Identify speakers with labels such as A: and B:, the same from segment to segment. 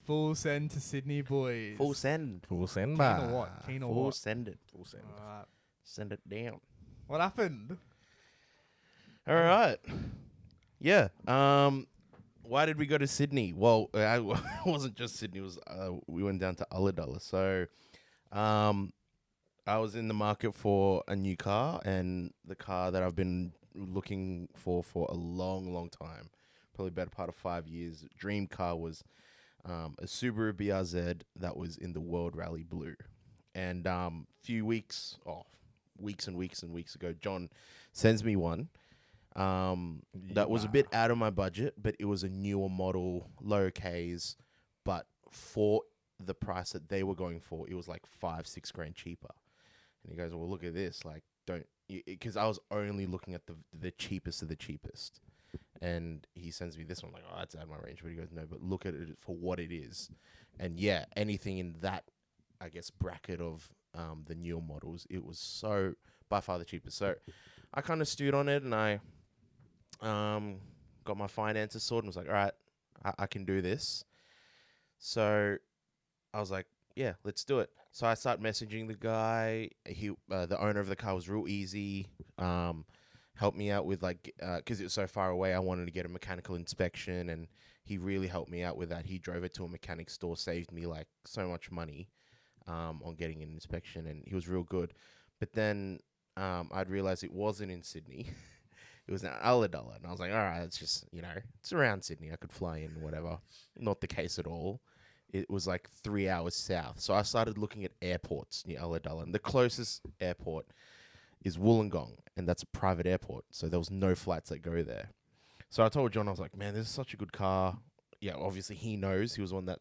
A: Full send to Sydney, boys.
B: Full send.
C: Full send,
A: Keen or what? Keen or
B: Full
A: what?
B: send it.
C: Full send.
A: Alright.
B: Send it down.
A: What happened?
B: All right. Yeah. Why did we go to Sydney? Well, it wasn't just Sydney. It was we went down to Ulladulla. So, I was in the market for a new car, and the car that I've been looking for a long, long time, probably better part of 5 years. Dream car was a Subaru BRZ that was in the World Rally Blue, and weeks and weeks and weeks ago, John sends me one. That was a bit out of my budget, but it was a newer model, low Ks, but for the price that they were going for, it was like 5-6 grand cheaper. And he goes, well, look at this, like, because I was only looking at the cheapest of the cheapest. And he sends me this one, like, oh, that's out of my range. But he goes, no, but look at it for what it is. And yeah, anything in that, I guess, bracket of the newer models, it was so by far the cheapest. So I kind of stewed on it, and I got my finances sorted and was like, all right, I can do this. So I was like, yeah, let's do it. So I started messaging the guy. He, the owner of the car, was real easy. Helped me out with, like, because it was so far away, I wanted to get a mechanical inspection, and he really helped me out with that. He drove it to a mechanic store, saved me like so much money on getting an inspection, and he was real good. But then I'd realized it wasn't in Sydney. It was in Ulladulla, and I was like, all right, it's just, it's around Sydney. I could fly in, whatever. Not the case at all. It was like 3 hours south. So I started looking at airports near Ulladulla, and the closest airport is Wollongong, and that's a private airport. So there was no flights that go there. So I told John, I was like, man, this is such a good car. Yeah, obviously he knows. He was one that,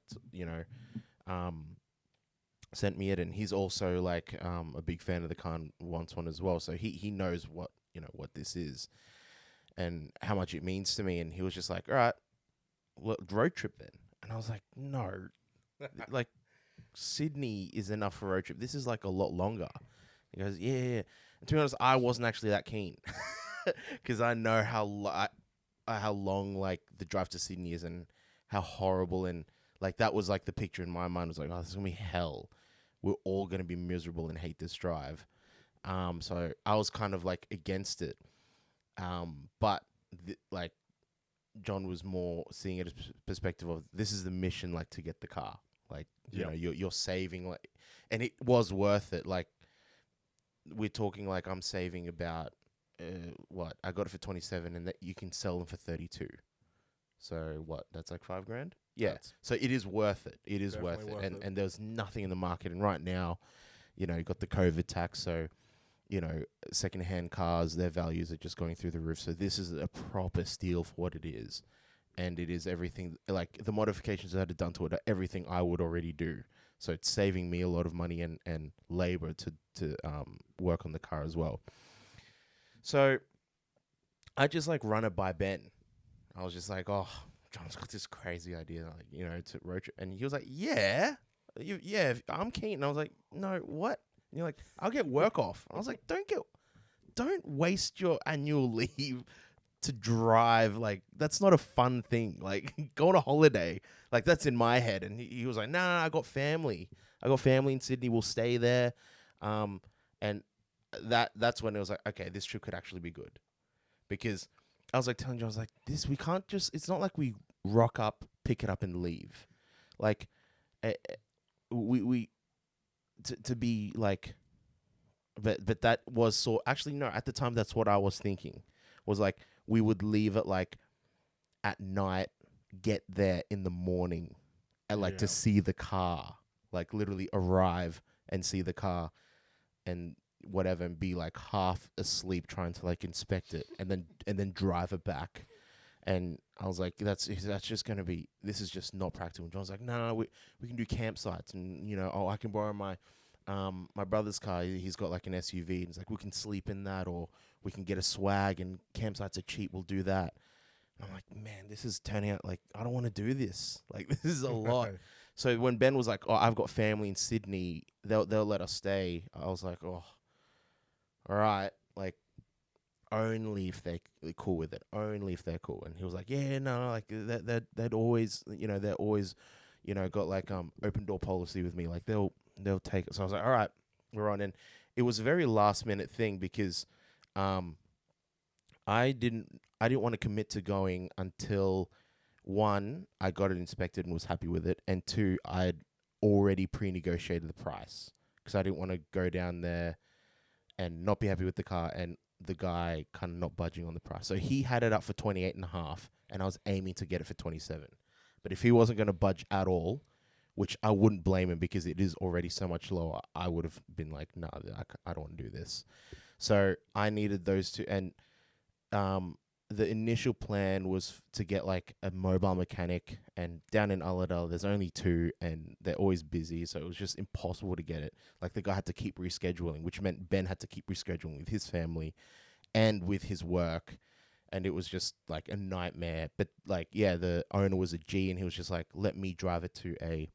B: sent me it, and he's also like a big fan of the car and wants one as well. So he knows what this is and how much it means to me. And he was just like, all right, road trip then. And I was like, no, like Sydney is enough for a road trip. This is like a lot longer. He goes, yeah. And to be honest, I wasn't actually that keen because I know how long like the drive to Sydney is and how horrible, and like that was like the picture in my mind was like, oh, this is gonna be hell. We're all gonna be miserable and hate this drive. So I was kind of like against it. But like John was more seeing it as perspective of this is the mission, like to get the car, like you know you're saving, like, and it was worth it. Like we're talking like I'm saving about what I got it for 27, and that you can sell them for 32. So what? That's like 5 grand. Yeah. So it is worth it. It is worth it. And there's nothing in the market. And right now, you got the COVID tax. So, secondhand cars, their values are just going through the roof. So this is a proper steal for what it is. And it is everything, like the modifications that are done to it are everything I would already do. So it's saving me a lot of money and labor to work on the car as well. So I just like run it by Ben. I was just like, oh, John's got this crazy idea, like, to road trip. And he was like, yeah, I'm keen. And I was like, no, what? And you're like, I'll get work off. I was like, don't waste your annual leave to drive. Like, that's not a fun thing. Like, go on a holiday. Like, that's in my head. And he was like, no, I got family. I got family in Sydney. We'll stay there. And that's when it was like, okay, this trip could actually be good. Because I was like telling you, I was like, we can't just, it's not like we rock up, pick it up and leave. Like, to be like, but that was actually, no, at the time, that's what I was thinking, was like, we would leave it like at night, get there in the morning, and like to see the car, like literally arrive and see the car and whatever, and be like half asleep trying to like inspect it and then drive it back. And I was like, that's just gonna be, this is just not practical. And John's like, no, we can do campsites, and I can borrow my my brother's car. He's got like an SUV, and he's like, we can sleep in that, or we can get a swag, and campsites are cheap, we'll do that. And I'm like, man, this is turning out like I don't want to do this. Like, this is a lot. So when Ben was like, oh, I've got family in Sydney, they'll let us stay, I was like, oh, all right, like, only if they're cool with it. Only if they're cool. And he was like, yeah, no, like, they'd always, they're always you know, got like open door policy with me. Like they'll take it. So I was like, all right, we're on. And it was a very last minute thing because I didn't want to commit to going until one, I got it inspected and was happy with it, and two, I'd already pre-negotiated the price because I didn't want to go down there and not be happy with the car and the guy kind of not budging on the price. So he had it up for 28.5 and I was aiming to get it for 27. But if he wasn't going to budge at all, which I wouldn't blame him because it is already so much lower, I would have been like, no, I don't want to do this. So I needed those two. And the initial plan was to get like a mobile mechanic, and down in Ulladulla there's only two and they're always busy, so it was just impossible to get it. Like the guy had to keep rescheduling, which meant Ben had to keep rescheduling with his family and with his work, and it was just like a nightmare. But like, yeah, the owner was a G and he was just like, let me drive it to a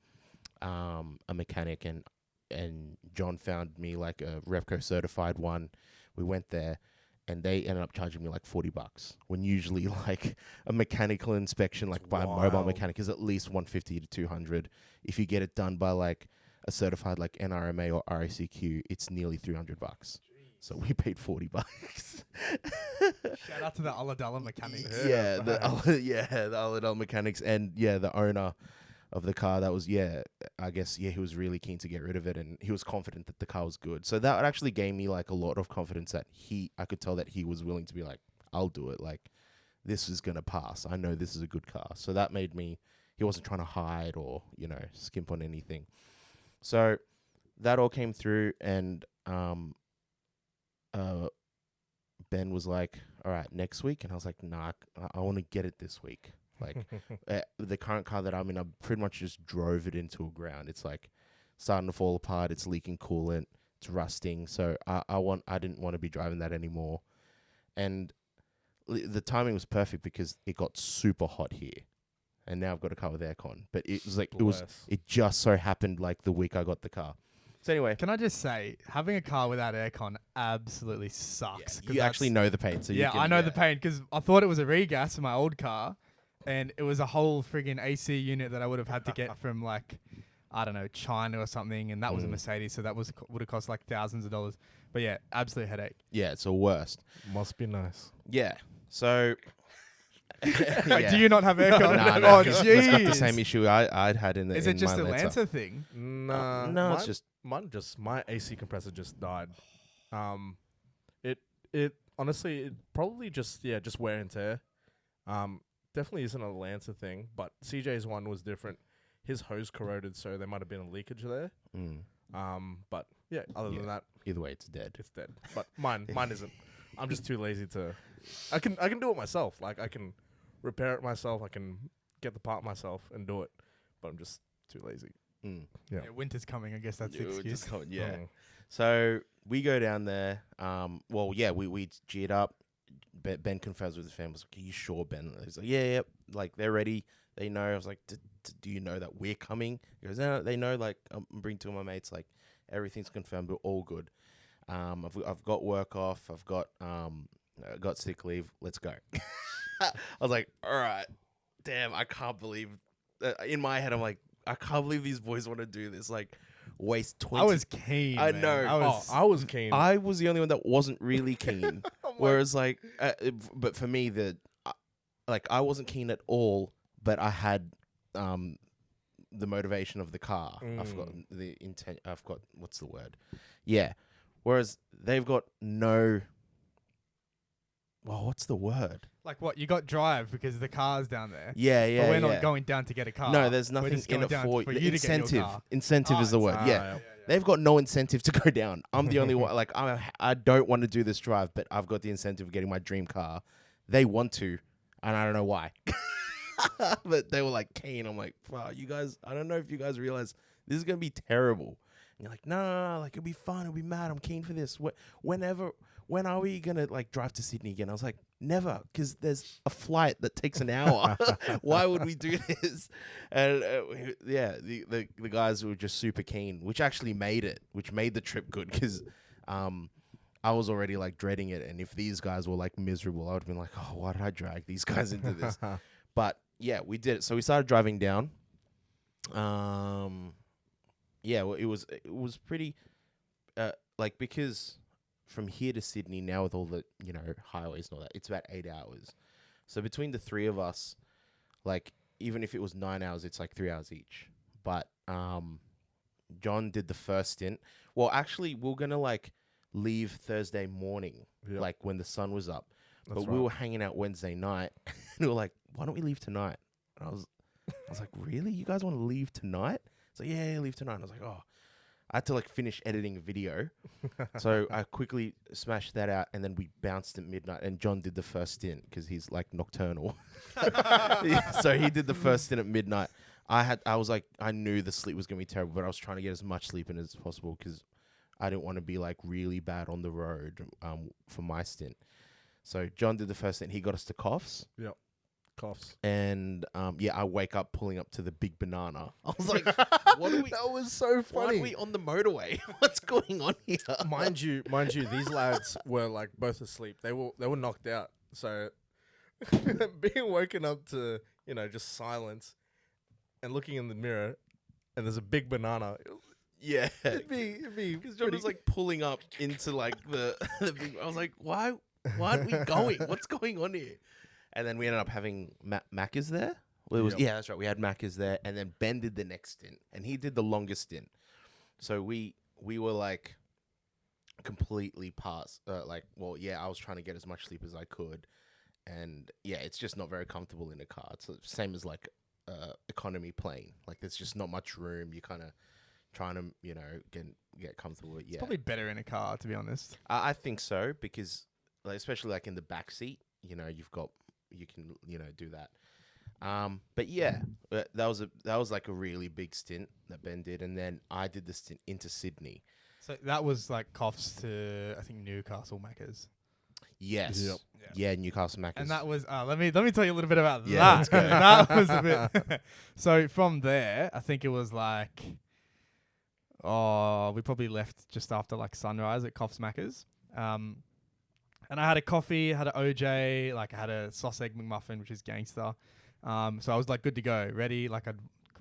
B: mechanic, and John found me like a Repco certified one. We went there and they ended up charging me like $40 when usually like a mechanical inspection, like by a mobile mechanic, is at least $150 to $200. If you get it done by like a certified like NRMA or RACQ, it's nearly $300. So we paid $40.
A: Shout out to the Ulladulla mechanics.
B: Yeah, the Ulladulla mechanics, and yeah, the owner of the car. That was, yeah, I guess, yeah, he was really keen to get rid of it, and he was confident that the car was good. So that actually gave me like a lot of confidence that I could tell that he was willing to be like, I'll do it. Like, this is going to pass. I know this is a good car. So that made me, he wasn't trying to hide or, you know, skimp on anything. So that all came through, and Ben was like, all right, next week. And I was like, nah, I want to get it this week. Like the current car that I'm in, I pretty much just drove it into a ground. It's like starting to fall apart. It's leaking coolant. It's rusting. So I didn't want to be driving that anymore. And the timing was perfect because it got super hot here, and now I've got a car with aircon. But it was like it just so happened like the week I got the car. So anyway,
A: can I just say, having a car without aircon absolutely sucks.
B: Yeah, you actually know the pain. So
A: yeah, I know the pain because I thought it was a regas in my old car. And it was a whole friggin' AC unit that I would have had to get from like, I don't know, China or something. And that was a Mercedes. So that would have cost like thousands of dollars. But yeah, absolute headache.
B: Yeah, it's the worst.
C: Must be nice.
B: Yeah. So.
A: Wait, do you not have aircon?
B: No,
A: Oh,
B: jeez. It's got the same issue I'd had in the.
A: Is it just a Lancer thing?
C: Nah,
B: no, it's just
C: my AC compressor just died. It honestly, it probably just wear and tear. Definitely isn't a Lancer thing, but CJ's one was different. His hose corroded, so there might have been a leakage there. But yeah, other than that,
B: either way, it's dead.
C: It's dead. But mine isn't. I'm just too lazy to. I can do it myself. Like I can repair it myself. I can get the part myself and do it. But I'm just too lazy.
A: Yeah, winter's coming. I guess that's the excuse.
B: Yeah. So we go down there. Well, yeah, we G'd up. Ben confirms with his family. Like, are you sure, Ben? He's like, yeah. Like, they're ready. They know. I was like, do you know that we're coming? He goes, no, they know. Like, I'm bringing two of my mates. Like, everything's confirmed. We're all good. I've got work off. I've got sick leave. Let's go. I was like, all right. Damn, I can't believe. In my head, I'm like, I can't believe these boys want to do this. Like, waste 20.
A: I was keen.
B: I
A: man.
B: know.
C: I was keen.
B: I was the only one that wasn't really keen. Whereas, like, but for me, I wasn't keen at all. But I had the motivation of the car. I've got the intent. I've got what's the word? Yeah. Whereas they've got no. Well, what's the word?
A: Like what? You got drive because the car's down there.
B: Yeah.
A: But we're not going down to get a car.
B: No, there's nothing in it for you. Incentive. Incentive is the word. Yeah. They've got no incentive to go down. I'm the only one. Like, I don't want to do this drive, but I've got the incentive of getting my dream car. They want to, and I don't know why. But they were like keen. I'm like, wow, you guys, I don't know if you guys realize this is going to be terrible. And you're like, no, like, it'll be fun. It'll be mad. I'm keen for this. When are we going to, like, drive to Sydney again? I was like, never, because there's a flight that takes an hour. Why would we do this? And, the guys were just super keen, which actually made the trip good, because I was already, like, dreading it. And if these guys were, like, miserable, I would have been like, oh, why did I drag these guys into this? But, yeah, we did it. So we started driving down. Yeah, well, it was pretty, like, because from here to Sydney now with all the, highways and all that, it's about 8 hours. So between the three of us, like, even if it was 9 hours, it's like 3 hours each. But John did the first stint. Well, actually, we are gonna like leave Thursday morning, like when the sun was up. But we were hanging out Wednesday night, and we were like, "Why don't we leave tonight?" And I was like, "Really? You guys want to leave tonight?" It's like, "Yeah, leave tonight." And I was like, "Oh." I had to like finish editing a video, so I quickly smashed that out, and then we bounced at midnight. And John did the first stint because he's like nocturnal, so he did the first stint at midnight. I was like, I knew the sleep was gonna be terrible, but I was trying to get as much sleep in as possible because I didn't want to be like really bad on the road for my stint. So John did the first stint. He got us to Coughs.
C: Yep. Coughs.
B: And I wake up pulling up to the Big Banana. I was like, "What are we?"
C: That was so funny.
B: Why are we on the motorway? What's going on here?
C: Mind you, these lads were like both asleep. They were knocked out. So being woken up to just silence and looking in the mirror, and there's a big banana.
B: Yeah,
C: it'd be
B: because John was like pulling up into like the big. I was like, why aren't we going? What's going on here? And then we ended up having Macca's there. Well, it was that's right. We had Macca's there, and then Ben did the next stint, and he did the longest stint. So we were like completely past. I was trying to get as much sleep as I could, and it's just not very comfortable in a car. It's the same as like economy plane. Like there's just not much room. You kind of trying to get comfortable.
A: It's probably better in a car, to be honest.
B: I think so because like, especially like in the back seat, you can do that. But that was like a really big stint that Ben did, and then I did the stint into Sydney.
A: So that was like Coughs to I think Newcastle Macca's.
B: Yes. Yep. Yeah, Newcastle Macca's.
A: And that was let me tell you a little bit about
B: that.
A: Let's go. That was a bit. So from there, I think it was like, we probably left just after like sunrise at Coughs Macca's. And I had a coffee, had an OJ, like I had a sauce egg McMuffin, which is gangster. So I was like good to go, ready. Like I'd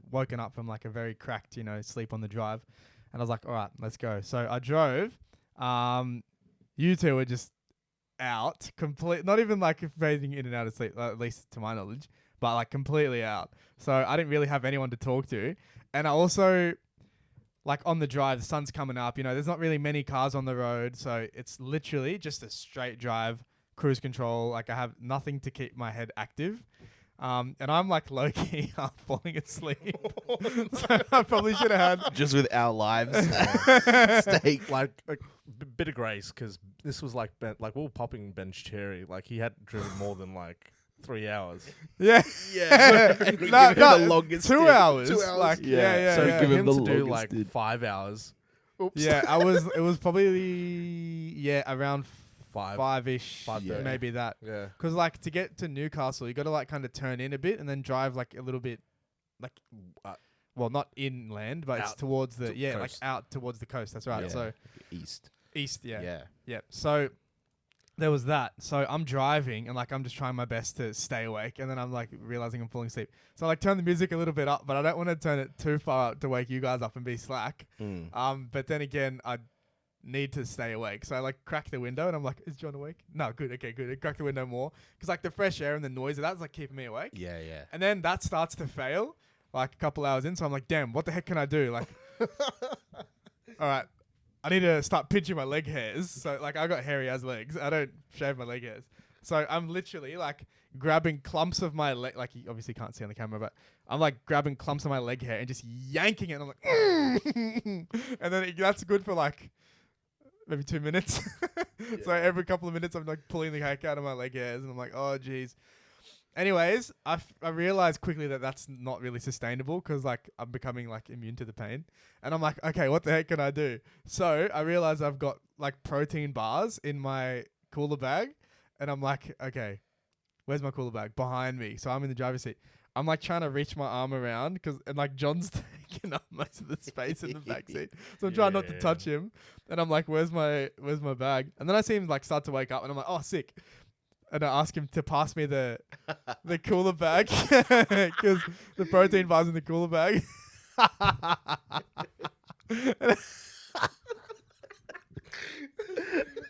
A: woken up from like a very cracked, sleep on the drive. And I was like, all right, let's go. So I drove. You two were just out, not even like fading in and out of sleep, at least to my knowledge, but like completely out. So I didn't really have anyone to talk to. And I also, like on the drive, the sun's coming up, there's not really many cars on the road. So it's literally just a straight drive, cruise control. Like I have nothing to keep my head active. And I'm like low-key half falling asleep. So I probably should have had...
B: Just with our lives stake.
C: Like a bit of grace, because this was like we were popping Ben's cherry. Like he had driven more than like 3 hours.
A: Yeah.
B: Yeah.
A: The longest 2 hours.
B: 2 hours.
A: Like, yeah.
C: So
A: yeah.
C: for him to do like 5 hours.
A: Oops. Yeah, it was probably, around 5-ish, maybe that.
C: Yeah.
A: Because like to get to Newcastle, you got to like kind of turn in a bit and then drive like a little bit, like, well, not inland, but it's towards the like out towards the coast. That's right. Yeah. So east. Yeah. So there was that. So I'm driving and like I'm just trying my best to stay awake, and then I'm like realizing I'm falling asleep. So I like turn the music a little bit up, but I don't want to turn it too far up to wake you guys up and be slack. But then again, I need to stay awake, so I like crack the window and I'm like, is John awake? No, good, okay, good. I crack the window more because like the fresh air and the noise of that's like keeping me awake.
B: Yeah.
A: And then that starts to fail like a couple hours in, so I'm like, damn, what the heck can I do? Like, all right, I need to start pinching my leg hairs. So like I got hairy as legs. I don't shave my leg hairs, so I'm literally like grabbing clumps of my leg. Like you obviously can't see on the camera, but I'm like grabbing clumps of my leg hair and just yanking it. And I'm like, and then that's good for like maybe 2 minutes. So every couple of minutes I'm like pulling the heck out of my leg hairs and I'm like, oh geez. Anyways, I realized quickly that that's not really sustainable because like I'm becoming like immune to the pain, and I'm like, okay, what the heck can I do? So I realized I've got like protein bars in my cooler bag, and I'm like, okay, where's my cooler bag? Behind me. So I'm in the driver's seat. I'm like trying to reach my arm around and like John's taking up most of the space in the back seat. So I'm trying not to touch him. And I'm like, where's my bag? And then I see him like start to wake up and I'm like, oh, sick. And I ask him to pass me the cooler bag because the protein bar's in the cooler bag.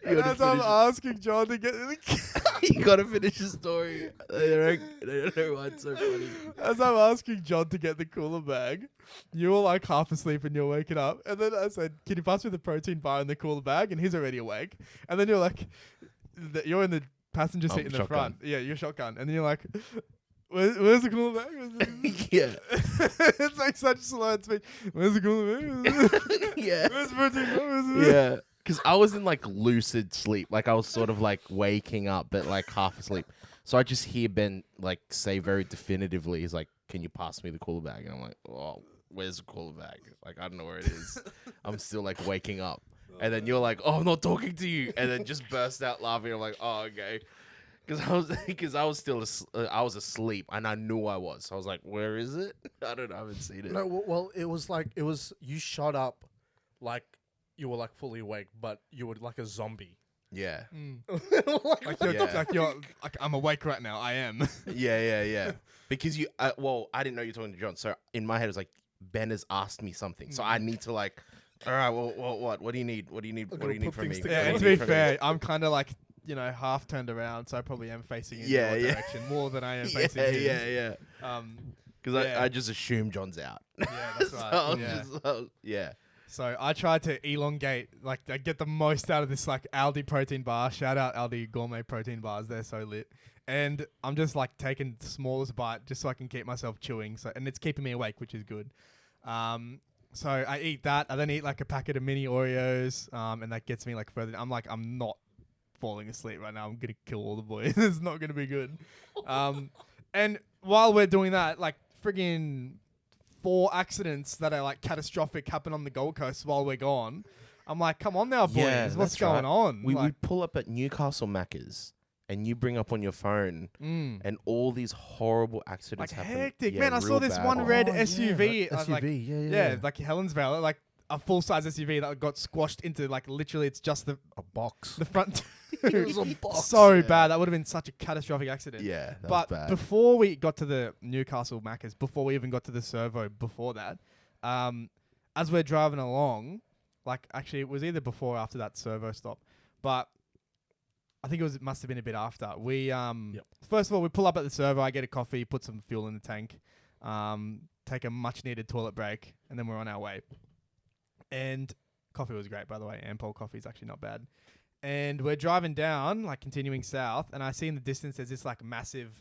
A: And as I'm asking John to get in the
B: You gotta finish the story. I don't know why it's so funny.
A: As I'm asking John to get the cooler bag, you were like half asleep and you're waking up. And then I said, "Can you pass me the protein bar in the cooler bag?" And he's already awake. And then you're like, you're in the passenger seat in the
B: shotgun.
A: front. Yeah, you're shotgun. And then you're like, where's the cooler bag?
B: Yeah.
A: It's like such slow speech. Where's the cooler bag?
B: Yeah.
A: Where's the protein bar? Where's the
B: Yeah. Because I was in like lucid sleep. Like I was sort of like waking up, but like half asleep. So I just hear Ben like say very definitively, he's like, "Can you pass me the cooler bag?" And I'm like, "Oh, where's the cooler bag?" Like, I don't know where it is. I'm still like waking up. And then you're like, "Oh, I'm not talking to you." And then just burst out laughing. I'm like, "Oh, okay." Because I was still I was asleep and I knew I was. So I was like, "Where is it?" I don't know. I haven't seen it.
C: No, well, it was you shot up, like you were like fully awake, but you were like a zombie.
B: Yeah.
A: Like,
B: Yeah.
A: I'm awake right now. I am.
B: Yeah. Because you, well, I didn't know you were talking to John. So in my head, it was like, Ben has asked me something. So I need to like, all right, well, what? What do you need? What do you need? What do you need from me?
C: things
B: What
A: Yeah,
B: do
A: and
B: you
A: to
B: need
A: be
B: from me?
A: fair, I'm kind of like, half turned around, so I probably am facing in your direction more than I am facing him.
B: Yeah. Because
A: Yeah.
B: I just assume John's out.
A: Yeah, that's
B: So
A: right.
B: I was
A: yeah.
B: yeah.
A: So I tried to elongate, like, I get the most out of this, like, Aldi protein bar. Shout out Aldi gourmet protein bars. They're so lit. And I'm just, like, taking the smallest bite just so I can keep myself chewing. So, and it's keeping me awake, which is good. So I eat that. I then eat, like, a packet of mini Oreos. And that gets me, like, further. I'm like, I'm not falling asleep right now. I'm going to kill all the boys. It's not going to be good. And while we're doing that, like, friggin' 4 accidents that are like catastrophic happen on the Gold Coast while we're gone. I'm like, come on now, boys.
B: Yeah,
A: What's
B: that's
A: going
B: right.
A: on?
B: We
A: Like,
B: pull up at Newcastle Macca's and you bring up on your phone and all these horrible accidents
A: like
B: happen.
A: hectic.
B: Yeah,
A: Man, I saw
B: real
A: this
B: bad.
A: one red
C: Oh, yeah,
A: SUV.
C: that
A: like,
C: SUV, yeah.
A: like Helensvale, like a full-size SUV that got squashed into, like, literally it's just the
C: A box.
A: front.
C: It was a box.
A: So
B: Yeah.
A: bad. That would have been such a catastrophic accident.
B: Yeah, that
A: But
B: was bad.
A: before we got to the Newcastle Macca's, before we even got to the servo before that, as we're driving along, like, actually it was either before or after that servo stop, but I think it must have been a bit after. We first of all, we pull up at the servo, I get a coffee, put some fuel in the tank, take a much needed toilet break, and then we're on our way. And coffee was great, by the way. Ampol coffee is actually not bad. And we're driving down, like, continuing south, and I see in the distance there's this, like, massive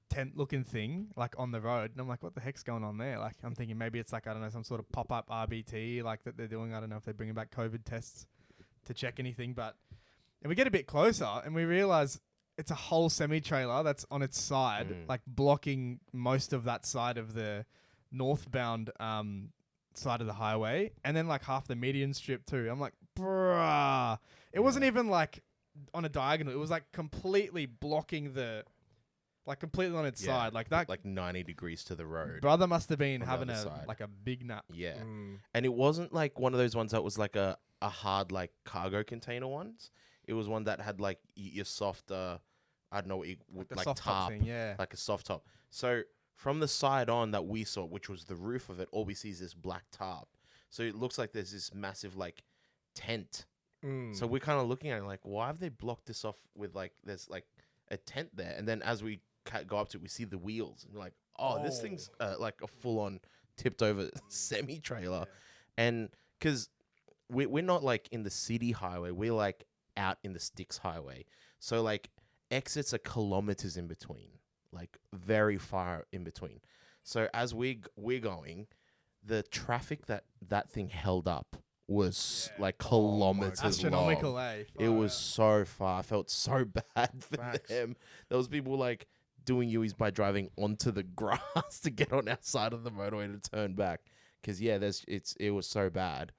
A: tent-looking thing, like, on the road. And I'm like, what the heck's going on there? Like, I'm thinking maybe it's, like, I don't know, some sort of pop-up RBT, like, that they're doing. I don't know if they're bringing back COVID tests to check anything. And we get a bit closer, and we realize it's a whole semi-trailer that's on its side, like, blocking most of that side of the northbound side of the highway, and then, like, half the median strip too. I'm like, bruh. It wasn't even, like, on a diagonal. It was, like, completely blocking completely on its side. Like, that
B: like 90 degrees to the road.
A: brother must have been
B: on the
A: having
B: other side.
A: like, a big nap.
B: Yeah. And it wasn't like one of those ones that was like a hard, like, cargo container ones. It was one that had, like, your soft, I don't know,
A: The
B: like
A: soft top
B: tarp,
A: thing, yeah.
B: like a soft top. So from the side on that we saw, which was the roof of it, all we see is this black tarp. So it looks like there's this massive, like, tent. So we're kind of looking at it like, why have they blocked this off with, like, there's, like, a tent there? And then as we go up to it, we see the wheels. And we're like, this thing's, like, a full-on tipped-over semi-trailer. And because we're not, like, in the city highway. We're, like, out in the sticks highway. So, like, exits are kilometers in between. Like, very far in between. So as we're going, the traffic that thing held up was like kilometers
A: Astronomical,
B: long.
A: eh?
B: It was so far. I felt so bad for
C: Facts.
B: them. There was people like doing U's by driving onto the grass to get on our side of the motorway to turn back. Because it was so bad.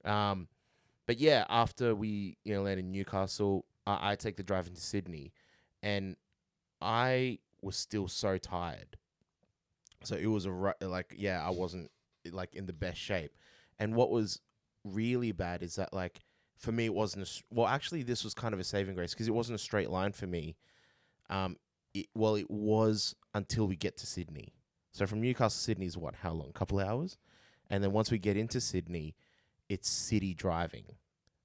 B: But yeah, after we land in Newcastle, I take the drive into Sydney, and I was still so tired. So it was I wasn't like in the best shape. And what was really bad is that, like, for me, it wasn't actually this was kind of a saving grace because it wasn't a straight line for me. It was until we get to Sydney. So from Newcastle to Sydney is what? How long? A couple of hours? And then once we get into Sydney, it's city driving.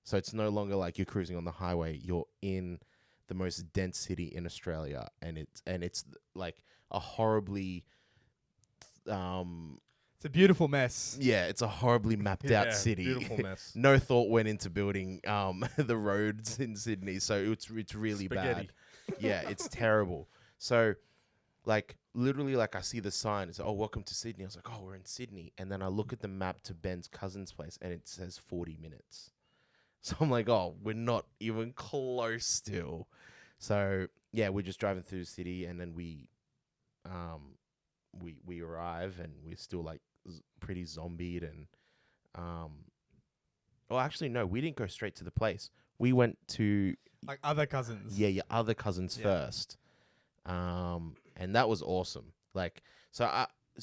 B: So it's no longer like you're cruising on the highway. You're in the most dense city in Australia, and it's like a horribly
A: It's a beautiful mess.
B: yeah, it's a horribly mapped out city.
C: Beautiful mess.
B: No thought went into building the roads in Sydney, so it's really
C: Spaghetti.
B: bad. Yeah, it's terrible. So like literally, like I see the sign, it's, oh, welcome to Sydney. I was like, oh, we're in Sydney. And then I look at the map to Ben's cousin's place and it says 40 minutes. So I'm like, oh, we're not even close still. So yeah, we're just driving through the city, and then we arrive, and we're still like pretty zombied, and oh, actually no, we didn't go straight to the place. We went to
A: Like other cousins.
B: your other cousins
A: Yeah.
B: first. And that was awesome. Like, so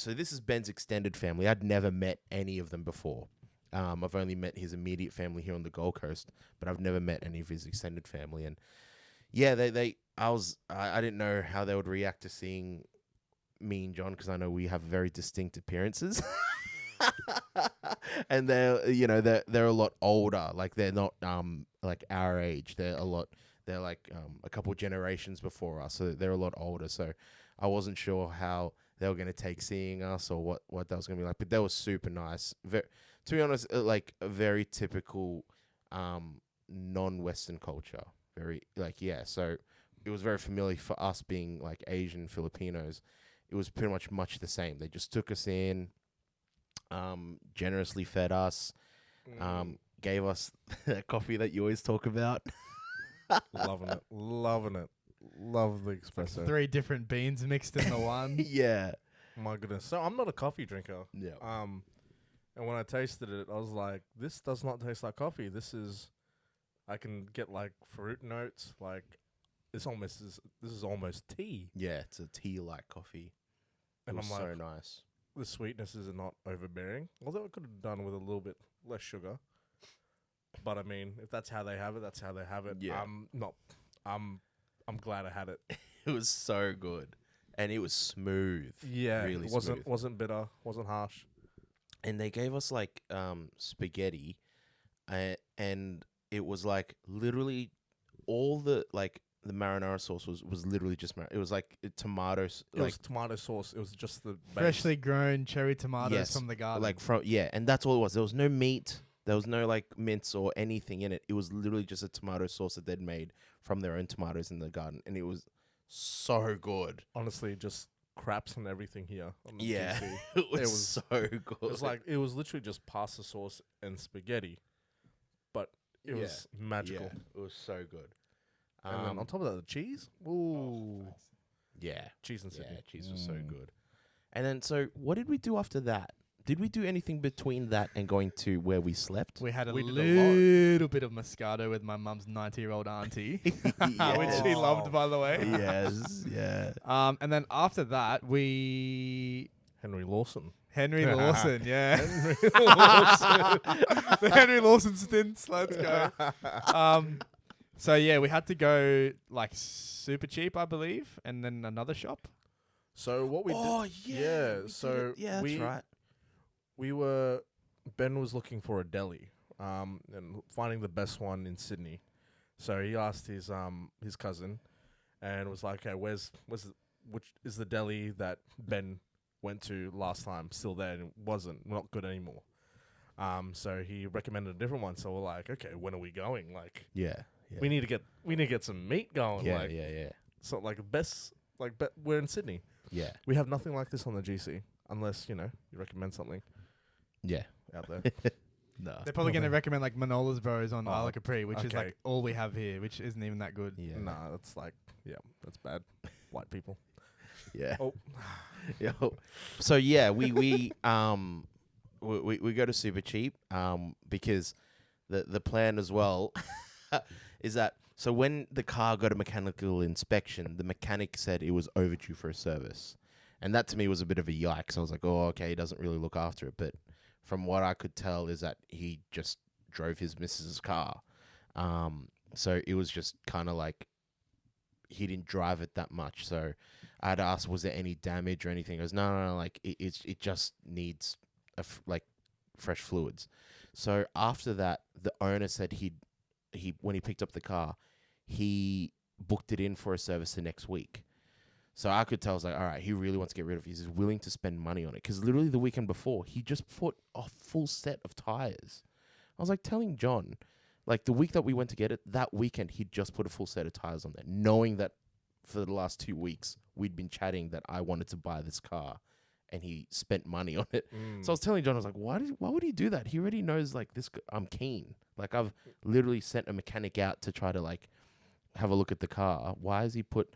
B: this is Ben's extended family. I'd never met any of them before. I've only met his immediate family here on the Gold Coast, but I've never met any of his extended family. And yeah, I didn't know how they would react to seeing me and John, because I know we have very distinct appearances. And they're a lot older. Like they're not like our age. They're like a couple generations before us, so they're a lot older. So I wasn't sure how they were going to take seeing us, or what that was going to be like. But they were super nice. To be honest, like a very typical non-Western culture. Very so it was very familiar for us being like Asian Filipinos. It was pretty much the same. They just took us in, generously fed us, gave us that coffee that you always talk about.
C: Loving it. Love the espresso.
A: 3 different beans mixed in the one.
B: Yeah.
C: My goodness. So I'm not a coffee drinker.
B: Yeah.
C: And when I tasted it, I was like, this does not taste like coffee. I can get like fruit notes. Like this is almost tea.
B: Yeah, it's a tea-like coffee.
C: And
B: It was
C: I'm
B: so
C: like,
B: nice.
C: the sweetness is not overbearing. Although I could have done with a little bit less sugar. But I mean, if that's how they have it, that's how they have it.
B: Yeah.
C: I'm glad I had it.
B: It was so good. And it was smooth.
C: Yeah.
B: Really
C: It
B: smooth.
C: wasn't bitter, wasn't harsh.
B: And they gave us like spaghetti, and it was like literally all the marinara sauce was literally just it was like tomatoes,
C: It was tomato sauce. It was just the base.
A: Freshly grown cherry tomatoes
B: Yes,
A: from the garden.
B: like and that's all it was. There was no meat, there was no like mince or anything in it. It was literally just a tomato sauce that they'd made from their own tomatoes in the garden, and it was so good.
C: Honestly, just craps and everything here. On the
B: Yeah,
C: GC.
B: it was
C: was-
B: so good.
C: It was literally just pasta sauce and spaghetti, but it was magical.
B: Yeah, it was so good.
C: And then on top of that, the cheese. Ooh,
B: Yeah,
C: cheese and Sydney.
B: yeah, cheese was so good. And then, so what did we do after that? Did we do anything between that and going to where we slept?
A: we had a
C: we did a lot.
A: little bit of Moscato with my mum's 90-year-old auntie, which she
C: Yes.
A: loved, by the way.
B: Yes, yeah.
A: And then after that,
C: Henry Lawson.
A: Henry Lawson, yeah.
C: Henry Lawson.
A: The Henry Lawson stints. Let's go. So yeah, we had to go like super cheap, I believe, and then another shop.
C: So what we
B: Oh,
C: did?
B: yeah.
C: Yeah.
B: we did
C: So
B: it. Yeah, that's right.
C: Ben was looking for a deli, and finding the best one in Sydney. So he asked his cousin, and was like, "Okay, which is the deli that Ben went to last time still there, and it wasn't not good anymore." So he recommended a different one. So we're like, "Okay, when are we going? Like,
B: Yeah. Yeah.
C: we need to get some meat going.
B: yeah,
C: like,
B: yeah.
C: so like we're in Sydney.
B: Yeah.
C: We have nothing like this on the GC, unless you recommend something
B: Yeah.
C: out there."
B: No.
A: They're probably going to recommend like Manola's Bros on
C: Oh,
A: Isla Capri, which is
C: okay.
A: like all we have here, which isn't even that good.
B: Yeah.
C: Nah, that's that's bad. White people.
B: Yeah.
C: Oh,
B: Yeah. So yeah, we go to Super Cheap because the plan as well is that, so when the car got a mechanical inspection, the mechanic said it was overdue for a service. And that to me was a bit of a yikes. I was like, oh, okay, he doesn't really look after it. But from what I could tell is that he just drove his missus's car. So it was just kind of like he didn't drive it that much. So I'd asked, was there any damage or anything? He goes, no, like it just needs like fresh fluids. So after that, the owner said he when he picked up the car, he booked it in for a service the next week. So I could tell, I was like, all right, he really wants to get rid of it. He's willing to spend money on it. Because literally the weekend before, he just put a full set of tires. I was like telling John, like the week that we went to get it, that weekend, he'd just put a full set of tires on there, knowing that for the last 2 weeks, we'd been chatting that I wanted to buy this car. And he spent money on it. So I was telling John, I was like, why would he do that? He already knows, like, this. I'm keen. Like, I've literally sent a mechanic out to try to, like, have a look at the car. Why has he put...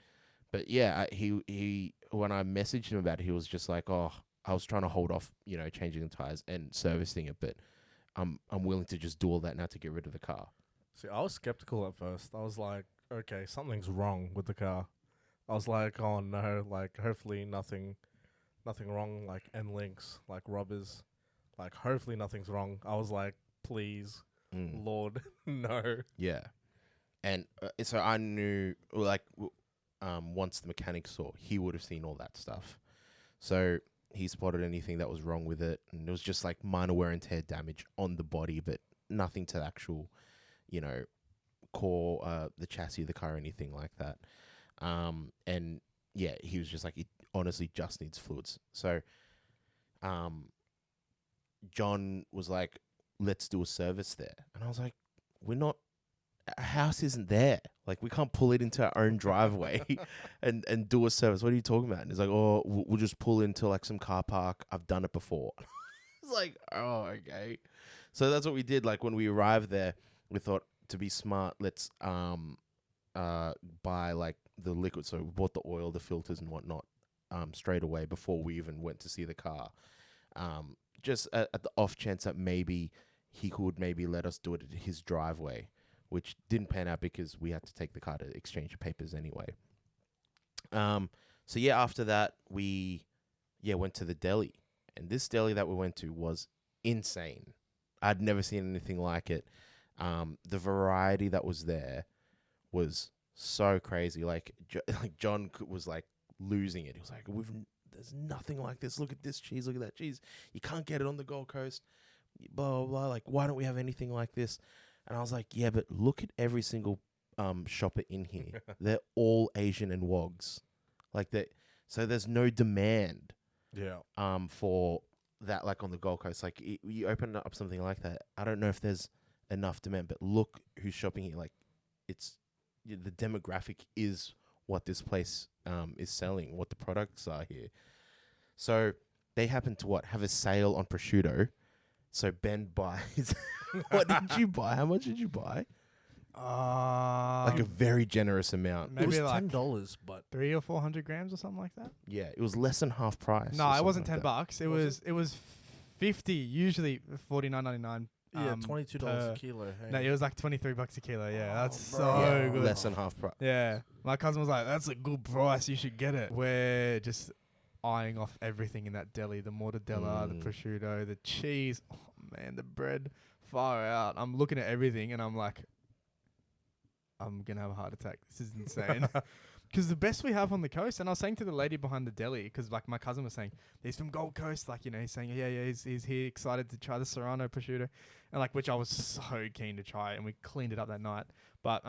B: But, yeah, he when I messaged him about it, he was just like, oh, I was trying to hold off, changing the tires and servicing it, but I'm willing to just do all that now to get rid of the car.
C: See, I was skeptical at first. I was like, okay, something's wrong with the car. I was like, oh, no, like, hopefully nothing wrong, like end links, like rubbers, like hopefully nothing's wrong. I was like, please, Lord, no.
B: Yeah, and so I knew, like, once the mechanic saw, he would have seen all that stuff. So he spotted anything that was wrong with it, and it was just like minor wear and tear damage on the body, but nothing to the actual, core, the chassis of the car or anything like that. And yeah, he was just like, it honestly just needs fluids. So, John was like, let's do a service there. And I was like, our house isn't there. Like, we can't pull it into our own driveway and do a service. What are you talking about? And he's like, oh, we'll just pull into like some car park. I've done it before. It's like, oh, okay. So that's what we did. Like, when we arrived there, we thought, to be smart, let's buy like the liquid. So we bought the oil, the filters and whatnot straight away before we even went to see the car. Just at the off chance that maybe he could maybe let us do it at his driveway, which didn't pan out because we had to take the car to exchange the papers anyway. So yeah, after that we went to the deli, and this deli that we went to was insane. I'd never seen anything like it. The variety that was there was so crazy. Like John was like losing it. He was like, there's nothing like this. Look at this cheese. Look at that cheese. You can't get it on the Gold Coast. Blah, blah, blah. Like, why don't we have anything like this? And I was like, yeah, but look at every single shopper in here. They're all Asian and wogs. Like that. So there's no demand.
C: Yeah.
B: For that, like on the Gold Coast. Like you open up something like that. I don't know if there's enough demand, but look who's shopping here. Like, it's the demographic is what this place is selling, what the products are here. So they happen to have a sale on prosciutto. So Ben buys. What did you buy? How much did you buy? Like a very generous amount.
A: Maybe
C: It was
A: like
C: $10, but
A: 300 or 400 grams or something like that.
B: Yeah, it was less than half price.
A: No, it wasn't $10. It
C: Was
A: was 50. Usually $49.99.
C: yeah, $22
A: per-
C: a kilo. Hey.
A: No, it was like $23 a kilo. Yeah,
C: Oh,
A: that's
C: bro.
A: so
B: Yeah,
A: good.
B: less than half price.
A: Yeah, my cousin was like, "That's a good price. You should get it." We're just eyeing off everything in that deli: the mortadella, the prosciutto, the cheese. Oh man, the bread, far out. I'm looking at everything and I'm like, I'm gonna have a heart attack. This is insane. Because the best we have on the coast, and I was saying to the lady behind the deli, because like my cousin was saying, he's from Gold Coast, like, he's saying, he's here, excited to try the Serrano prosciutto, and like, which I was so keen to try, and we cleaned it up that night. But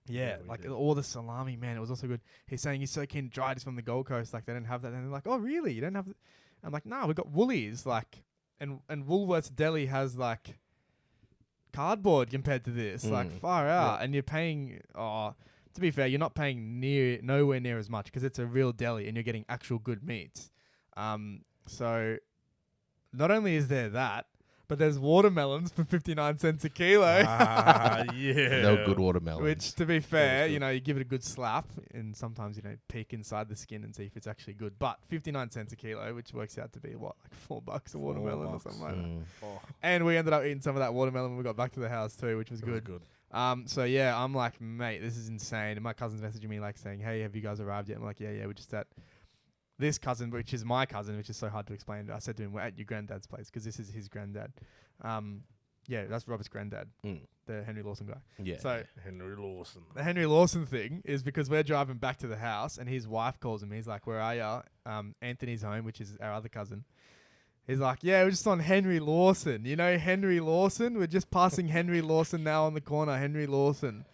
C: Yeah, we
A: like
C: did.
A: all the salami, man, it was also good. He's saying he's so keen to try this from the Gold Coast, like they don't have that, and they're like, oh really? You don't have? I'm like, no, we got Woolies, like, and Woolworths Deli has like cardboard compared to this, like far out, and you're paying. To be fair, you're not paying nowhere near as much because it's a real deli and you're getting actual good meats. So not only is there that, but there's watermelons for 59 cents a kilo.
C: Yeah.
B: They were good watermelons.
A: Which, to be fair,
B: good.
A: you give it a good slap and sometimes, peek inside the skin and see if it's actually good. But 59 cents a kilo, which works out to be what, like $4 a watermelon or something like that.
C: Oh,
A: And we ended up eating some of that watermelon when we got back to the house too, which was
C: it was
A: good.
C: good.
A: So yeah, I'm like, mate, this is insane. And my cousin's messaging me like saying, hey, have you guys arrived yet? I'm like, yeah, we're just at this cousin, which is my cousin, which is so hard to explain. I said to him, we're at your granddad's place because this is his granddad. Yeah, that's Robert's granddad, the Henry Lawson guy.
B: Yeah.
A: So
C: Henry Lawson.
A: the Henry Lawson thing is because we're driving back to the house and his wife calls him. He's like, where are you? Anthony's home, which is our other cousin. He's like, yeah, we're just on Henry Lawson. You know Henry Lawson? We're just passing Henry Lawson now on the corner. Henry Lawson.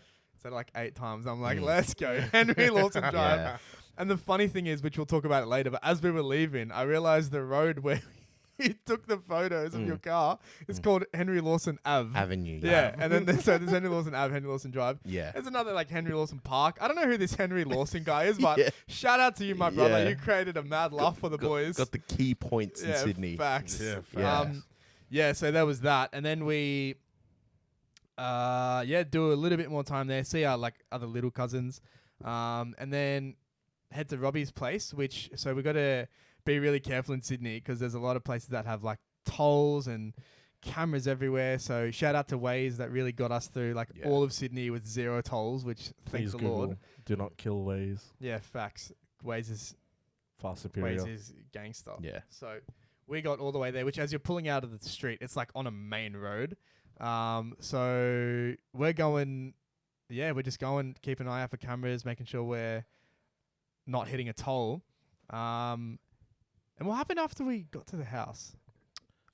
A: Said like 8 times. I'm like, let's go. Henry Lawson Drive.
B: Yeah.
A: And the funny thing is, which we'll talk about it later, but as we were leaving, I realized the road where he took the photos of your car is called Henry Lawson Ave.
B: Avenue.
A: Yeah, and then so there's Henry Lawson Ave, Henry Lawson Drive.
B: Yeah.
A: There's another like Henry Lawson Park. I don't know who this Henry Lawson guy is, but
B: Yeah.
A: shout out to you, my brother.
B: Yeah.
A: You created a mad laugh for the boys.
B: Got the key points in Sydney.
A: Facts.
C: Yeah,
A: Yeah, so that was that. And then we do a little bit more time there, see our like other little cousins. And then head to Robbie's place, so we got to be really careful in Sydney because there's a lot of places that have like tolls and cameras everywhere. So shout out to Waze that really got us through like all of Sydney with 0 tolls, which thanks
C: Please
A: the
C: Google,
A: Lord.
C: do not kill Waze.
A: Yeah, facts. Waze is
C: Far superior.
A: Waze is gangster.
B: Yeah.
A: So we got all the way there, which as you're pulling out of the street, it's like on a main road. So we're going, we're just going, keep an eye out for cameras, making sure we're not hitting a toll. And what happened after we got to the house?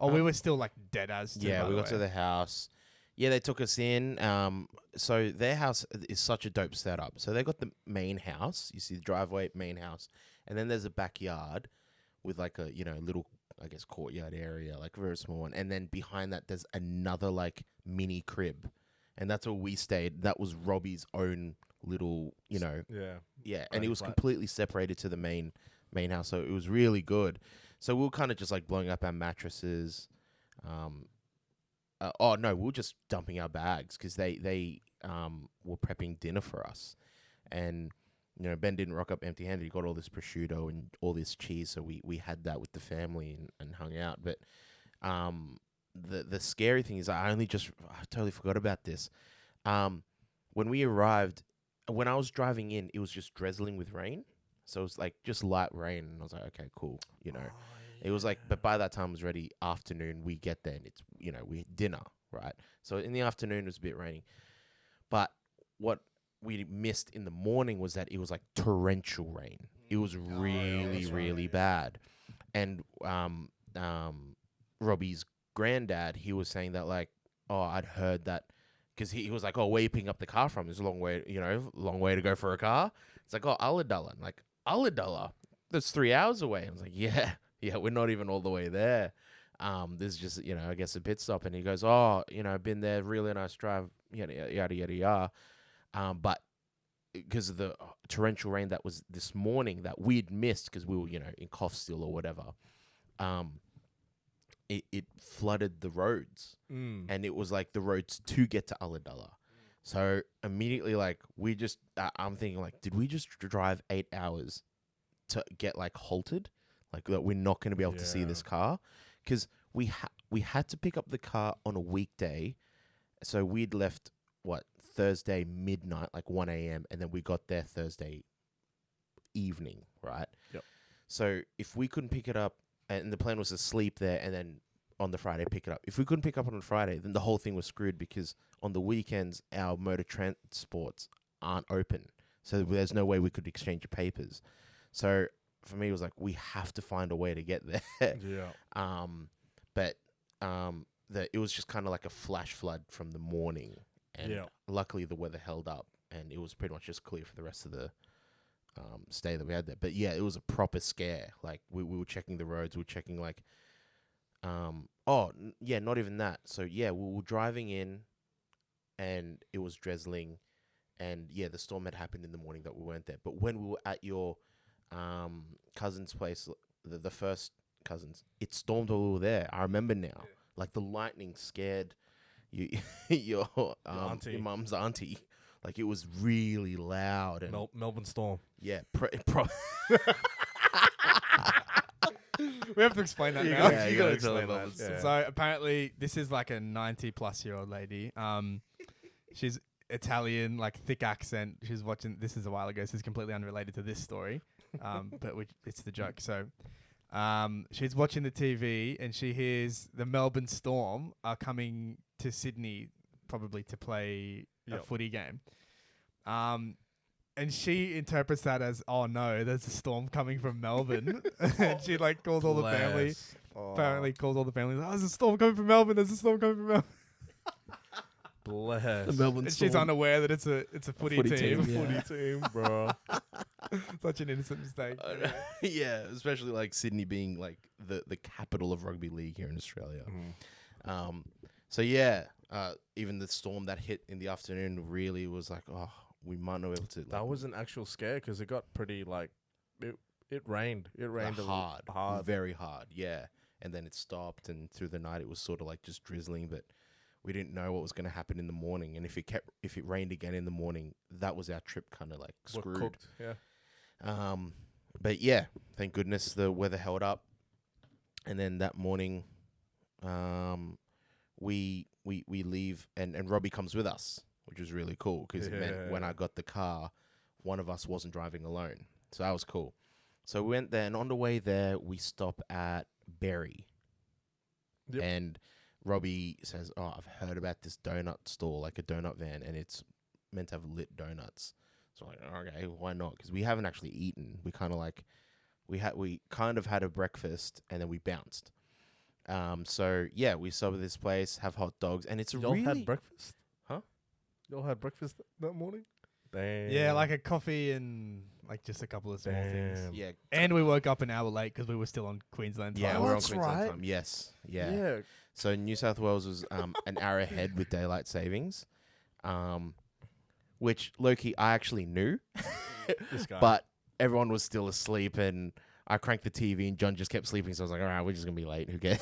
A: Oh, we were still like dead as.
B: Yeah, we got to the house. Yeah, they took us in. So their house is such a dope setup. So they got the main house. You see the driveway, main house, and then there's a backyard with like a little, I guess, courtyard area, like a very small one. And then behind that, there's another like mini crib, and that's where we stayed. That was Robbie's own little,
C: Yeah.
B: yeah, and it
C: Granny
B: was
C: flat.
B: completely separated to the main house, so it was really good. So we were kind of just like blowing up our mattresses. We were just dumping our bags because they were prepping dinner for us, and Ben didn't rock up empty-handed. He got all this prosciutto and all this cheese, so we had that with the family and hung out. But the scary thing is, I totally forgot about this. When we arrived, when I was driving in, it was just drizzling with rain. So it was like just light rain. And I was like, okay, cool. It was like, but by that time it was already afternoon. We get there and it's, we had dinner, right? So in the afternoon it was a bit raining. But what we missed in the morning was that it was like torrential rain. It was really bad. And Robbie's granddad, he was saying that like, I'd heard that, because he was like, where are you picking up the car from? There's a long way, long way to go for a car. It's like, Ulladulla. I'm like, Ulladulla? That's 3 hours away. I was like, yeah, we're not even all the way there. There's just, I guess a pit stop. And he goes, I've been there, really nice drive, yada, yada, yada, yada. But because of the torrential rain that was this morning that we'd missed because we were, in Coffsteel or whatever, it flooded the roads. And it was like the roads to get to Ulladulla. So immediately, like, I'm thinking, like, did we just drive 8 hours to get, like, halted? Like, that we're not going to be able to see this car? Because we had to pick up the car on a weekday. So we'd left, Thursday midnight, like 1 a.m., and then we got there Thursday evening, right?
C: Yep.
B: So if we couldn't pick it up, and the plan was to sleep there and then on the Friday pick it up. If we couldn't pick up on the Friday, then the whole thing was screwed because on the weekends, our motor transports aren't open. So there's no way we could exchange the papers. So for me, it was like, we have to find a way to get there.
C: Yeah.
B: It was just kind of like a flash flood from the morning. And luckily the weather held up and it was pretty much just clear for the rest of the stay that we had there. But yeah, it was a proper scare. Like we were checking the roads, we were checking like, not even that. So yeah, we were driving in and it was drizzling and yeah, the storm had happened in the morning that we weren't there. But when we were at your cousin's place, the first cousins, it stormed while we were there. I remember now. Yeah. Like the lightning scared your mum's auntie. Like it was really loud and
C: Melbourne storm.
B: Yeah,
A: we have to explain that now.
B: Yeah, you gotta
C: explain
B: tell
C: that. Yeah.
A: So apparently, this is like a 90-plus-year-old lady. She's Italian, like thick accent. She's watching. This is a while ago, so it's completely unrelated to this story. But it's the joke. So, she's watching the TV and she hears the Melbourne Storm are coming to Sydney, probably to play a footy game. And she interprets that as, oh no, there's a storm coming from Melbourne. And she like calls all the family apparently calls all the families. Oh, there's a storm coming from Melbourne. There's a storm coming from Melbourne.
C: Bless.
B: The Melbourne
A: And she's
B: Storm.
A: unaware that it's a footy
B: footy
A: team.
B: team, yeah.
C: Footy team, bro.
A: Such an innocent mistake.
B: Yeah, especially like Sydney being like the capital of rugby league here in Australia. So yeah, even the storm that hit in the afternoon really was like, oh, we might not be able to. Like,
C: That was an actual scare because it got pretty like it rained. It rained
B: hard, very hard. Yeah, and then it stopped, and through the night it was sort of like just drizzling, but we didn't know what was going to happen in the morning. And if it rained again in the morning, that was our trip kind of like
C: We're
B: screwed.
C: cooked. Yeah.
B: But yeah, thank goodness the weather held up. And then that morning, we leave, and Robbie comes with us, which was really cool because it meant when I got the car, one of us wasn't driving alone. So that was cool. So we went there, and on the way there, we stop at Berry.
C: Yep.
B: And Robbie says, "Oh, I've heard about this donut store, like a donut van, and it's meant to have lit donuts." So I'm like, okay, why not? Because we haven't actually eaten. We kind of like, we kind of had a breakfast, and then we bounced. So yeah, we saw this place, have hot dogs, and it's
C: Y'all
B: really
C: had breakfast?
B: Huh?
C: Y'all had breakfast that morning? Damn.
A: Yeah, like a coffee and like just a couple of small things.
C: Damn.
B: yeah,
A: And we woke up an hour late because we were still on Queensland time.
B: yeah,
C: Oh,
B: we're on
C: that's
B: Queensland
C: right.
B: time. Yes, yeah.
C: Yeah.
B: So New South Wales was an hour ahead with daylight savings, which low-key I actually knew,
C: This guy.
B: but everyone was still asleep, and I cranked the TV, and John just kept sleeping. So I was like, all right, we're just gonna be late. Who cares?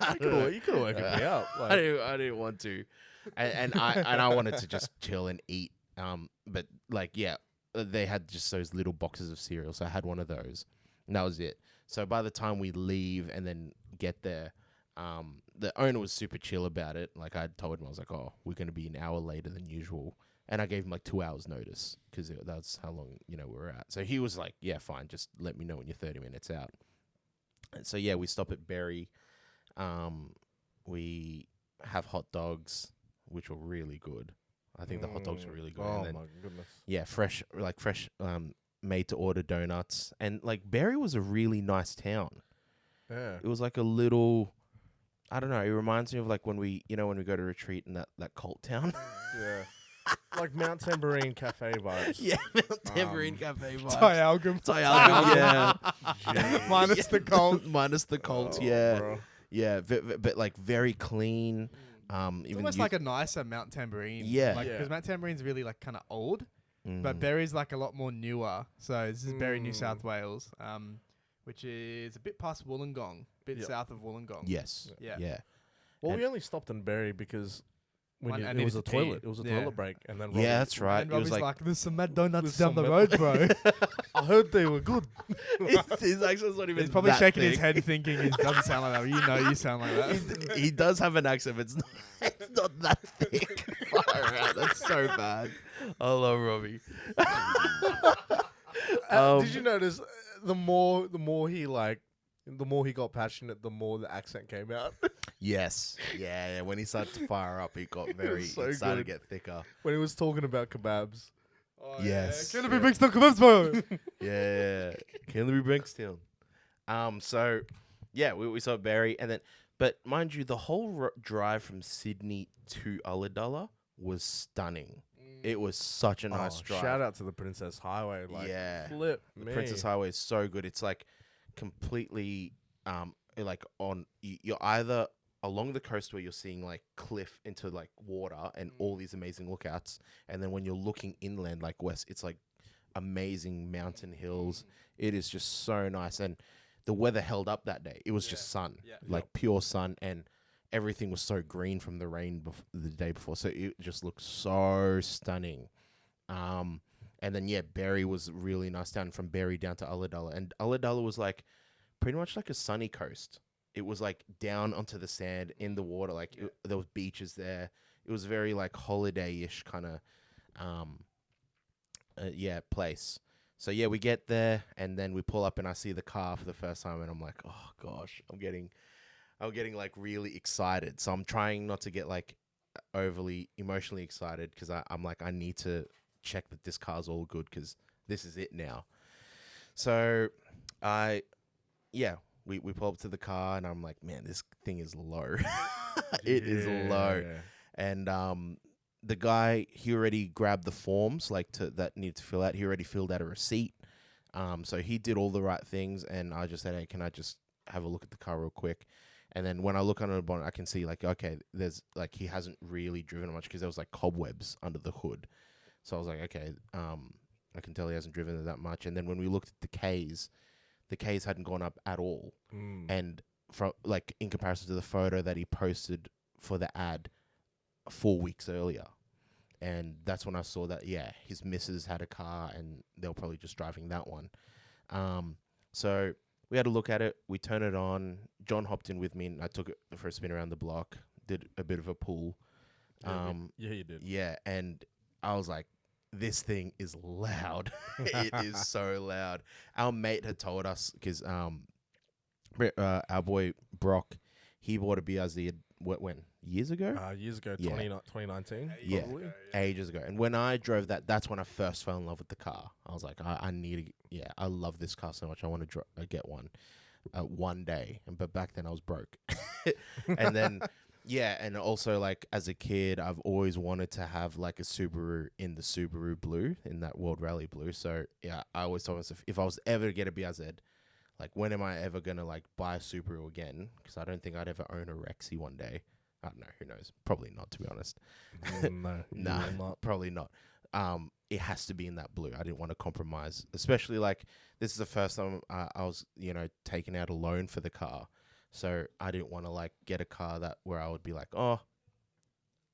C: you could have woken me up.
B: I
C: Like,
B: didn't want to, and I wanted to just chill and eat. But like, yeah, they had just those little boxes of cereal, so I had one of those, and that was it. So by the time we leave and then get there, the owner was super chill about it. Like I told him, I was like, "Oh, we're gonna be an hour later than usual," and I gave him like 2 hours notice because that's how long we were at. So he was like, "Yeah, fine, just let me know when you're 30 minutes out." And so yeah, we stop at Berry. We have hot dogs, which were really good. I think the hot dogs were really good.
C: oh
B: and then,
C: my goodness.
B: yeah, fresh, made to order donuts. And like Berry was a really nice town.
C: Yeah.
B: It was like a little, I don't know. It reminds me of like when we go to retreat in that cult town.
C: Yeah. Like Mount Tambourine Cafe vibes.
B: Yeah, Mount Tambourine Cafe vibes.
A: Dialgum.
B: Yeah.
A: Minus the cult.
B: Minus the cult.
C: Oh,
B: Yeah,
C: bro.
B: yeah, but like very clean.
A: It's
B: Even
A: almost like a nicer Mount Tambourine.
B: Yeah.
A: Like,
C: Yeah.
A: because Mount Tamborine's really like kind of old,
B: Mm.
A: but Berry's like a lot more newer. So this is Berry, New
C: Mm.
A: South Wales, which is a bit past Wollongong, a bit
C: Yep.
A: south of Wollongong.
B: Yes.
A: Yeah.
B: Yeah.
C: Well,
B: And-
C: we only stopped in Berry because
A: I
C: it
A: needed
C: was a
A: to pee.
C: toilet. It was a
A: Yeah.
C: toilet break, and then
B: Yeah, that's right.
A: And
B: It was
A: Robbie's
B: like,
A: like, there's some mad donuts
C: There's
A: down the
C: some
A: road, bro.
C: I heard they were good.
B: his accent's not even
A: He's probably
B: that
A: shaking his
B: thick.
A: head thinking it doesn't sound like that. You know you sound like that.
B: He does have an accent, but it's not that thick. Far out. That's so bad. I love Robbie.
C: Did you notice the more he got passionate, the more the accent came out.
B: Yes. Yeah. When he started to fire up, he got very.
C: so
B: it started to
C: good.
B: get thicker.
C: When he was talking about kebabs.
A: Oh,
B: Yes.
A: Can it be mixed up kebabs, bro?
B: Yeah. Canterbury Bankstown. So, yeah, we saw Berry, and then, but mind you, the whole drive from Sydney to Ulladulla was stunning. It was such a nice drive.
C: Shout out to the Princess Highway. Like,
B: Yeah.
C: flip
B: The
C: me.
B: Princess Highway is so good. It's like completely, like you're either along the coast where you're seeing like cliff into like water and all these amazing lookouts, and then when you're looking inland like west, it's like amazing mountain hills. It is just so nice, and the weather held up that day. It was just sun,
A: Yeah.
B: like pure sun, and everything was so green from the rain the day before, so it just looked so stunning. And then yeah, Berry was really nice down from Berry down to Ulladulla, and Ulladulla was like pretty much like a sunny coast. It was like down onto the sand in the water, like there was beaches there. It was very like holiday-ish kind of place. So yeah, we get there and then we pull up and I see the car for the first time and I'm like, oh gosh, I'm getting like really excited. So I'm trying not to get like overly emotionally excited because I'm like, I need to check that this car's all good because this is it now. So we pull up to the car, and I'm like, man, this thing is low. It is low. And the guy, he already grabbed the forms that need to fill out. He already filled out a receipt. So he did all the right things, and I just said, hey, can I just have a look at the car real quick? And then when I look under the bonnet, I can see like, okay, there's like, he hasn't really driven much because there was like cobwebs under the hood. So I was like, okay, I can tell he hasn't driven it that much. And then when we looked at the Ks hadn't gone up at all. And from like in comparison to the photo that he posted for the ad 4 weeks earlier. And that's when I saw that, yeah, his missus had a car and they were probably just driving that one. So we had a look at it. We turned it on. John hopped in with me and I took it for a spin around the block, did a bit of a pull.
C: Yeah, you did.
B: Yeah, and I was like, this thing is loud. It is so loud. Our mate had told us, because our boy Brock, he bought a BRZ when? Years ago?
C: Years ago,
B: Yeah.
C: 2019.
B: Yeah.
C: Probably.
B: Ages ago. And when I drove that's when I first fell in love with the car. I was like, I need to, I love this car so much. I want to get one one day. But back then I was broke. And then, yeah, and also like as a kid, I've always wanted to have like a Subaru in the Subaru blue, in that World Rally blue. So yeah, I always told myself, if I was ever to get a BRZ, like when am I ever going to like buy a Subaru again? Because I don't think I'd ever own a Rexy one day. I don't know. Who knows? Probably not, to be honest.
C: No,
B: Not. Probably not. It has to be in that blue. I didn't want to compromise, especially like this is the first time I was, taking out a loan for the car. So I didn't want to like get a car where I would be like, oh,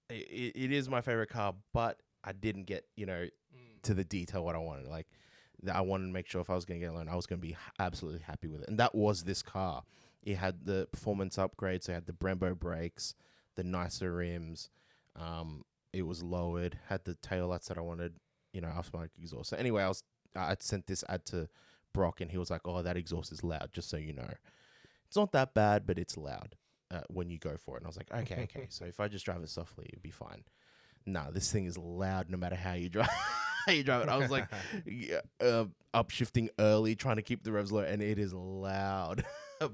B: it is my favorite car, but I didn't get, to the detail what I wanted. Like I wanted to make sure if I was going to get a loan, I was going to be absolutely happy with it. And that was this car. It had the performance upgrades. So it had the Brembo brakes, the nicer rims. It was lowered, had the taillights that I wanted, aftermarket exhaust. So anyway, I sent this ad to Brock and he was like, oh, that exhaust is loud, just so you know. It's not that bad, but it's loud when you go for it. And I was like, okay. So if I just drive it softly, it'd be fine. Nah, this thing is loud no matter how you drive. It. I was like upshifting early, trying to keep the revs low, and it is loud.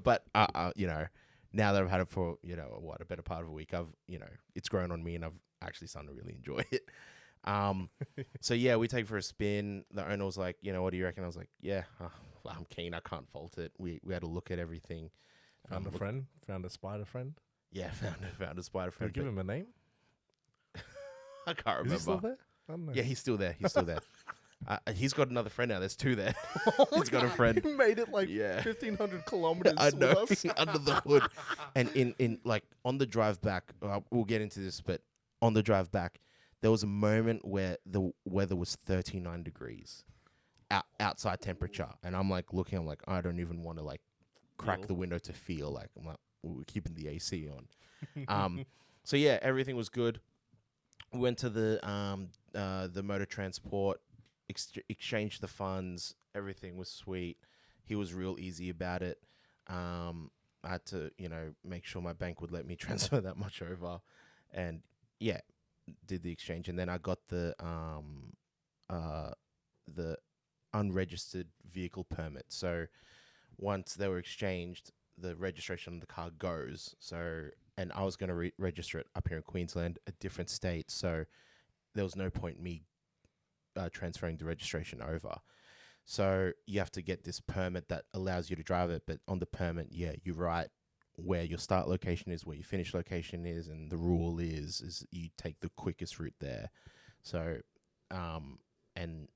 B: But now that I've had it for a better part of a week, it's grown on me, and I've actually started to really enjoy it. So yeah, we take it for a spin. The owner was like, what do you reckon? I was like, yeah, I'm keen. I can't fault it. We had to look at everything.
C: Found a spider friend.
B: Yeah, found a spider friend.
C: Give him a name.
B: I can't remember.
C: Is he still there? I don't know.
B: Yeah, he's still there. He's got another friend now. There's two there. He's got a friend.
C: He made it like 1,500 kilometers.
B: I know,
C: with us.
B: under the hood. And in like on the drive back, we'll get into this, but on the drive back, there was a moment where the weather was 39 degrees, outside temperature, and I'm like looking. I'm like, I don't even want to like crack the window to feel. Like I'm like, we're keeping the AC on. So yeah, everything was good. We went to the motor transport, exchanged the funds. Everything was sweet. He was real easy about it. I had to, make sure my bank would let me transfer that much over, and yeah, did the exchange. And then I got the unregistered vehicle permit. So once they were exchanged, the registration of the car goes. So. And I was going to register it up here in Queensland, a different state. So there was no point in me transferring the registration over. So you have to get this permit that allows you to drive it. But on the permit, you write where your start location is, where your finish location is. And the rule is you take the quickest route there. So, and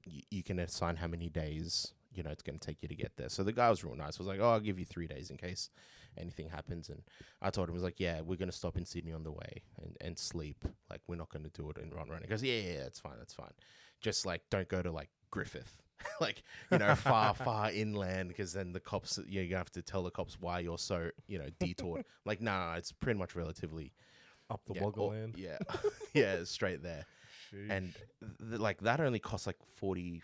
B: you can assign how many days, it's going to take you to get there. So the guy was real nice. I was like, oh, I'll give you 3 days in case anything happens. And I told him, I was like, yeah, we're going to stop in Sydney on the way and sleep. Like, we're not going to do it in Ron. He goes, yeah, that's fine. Just like, don't go to like Griffith, like, far inland, because then the cops, you're going to have to tell the cops why you're so, detoured. Like, no, it's pretty much relatively
C: up the Woggerland.
B: Yeah. Yeah, straight there.
C: Sheesh.
B: And like that only costs like $40-50,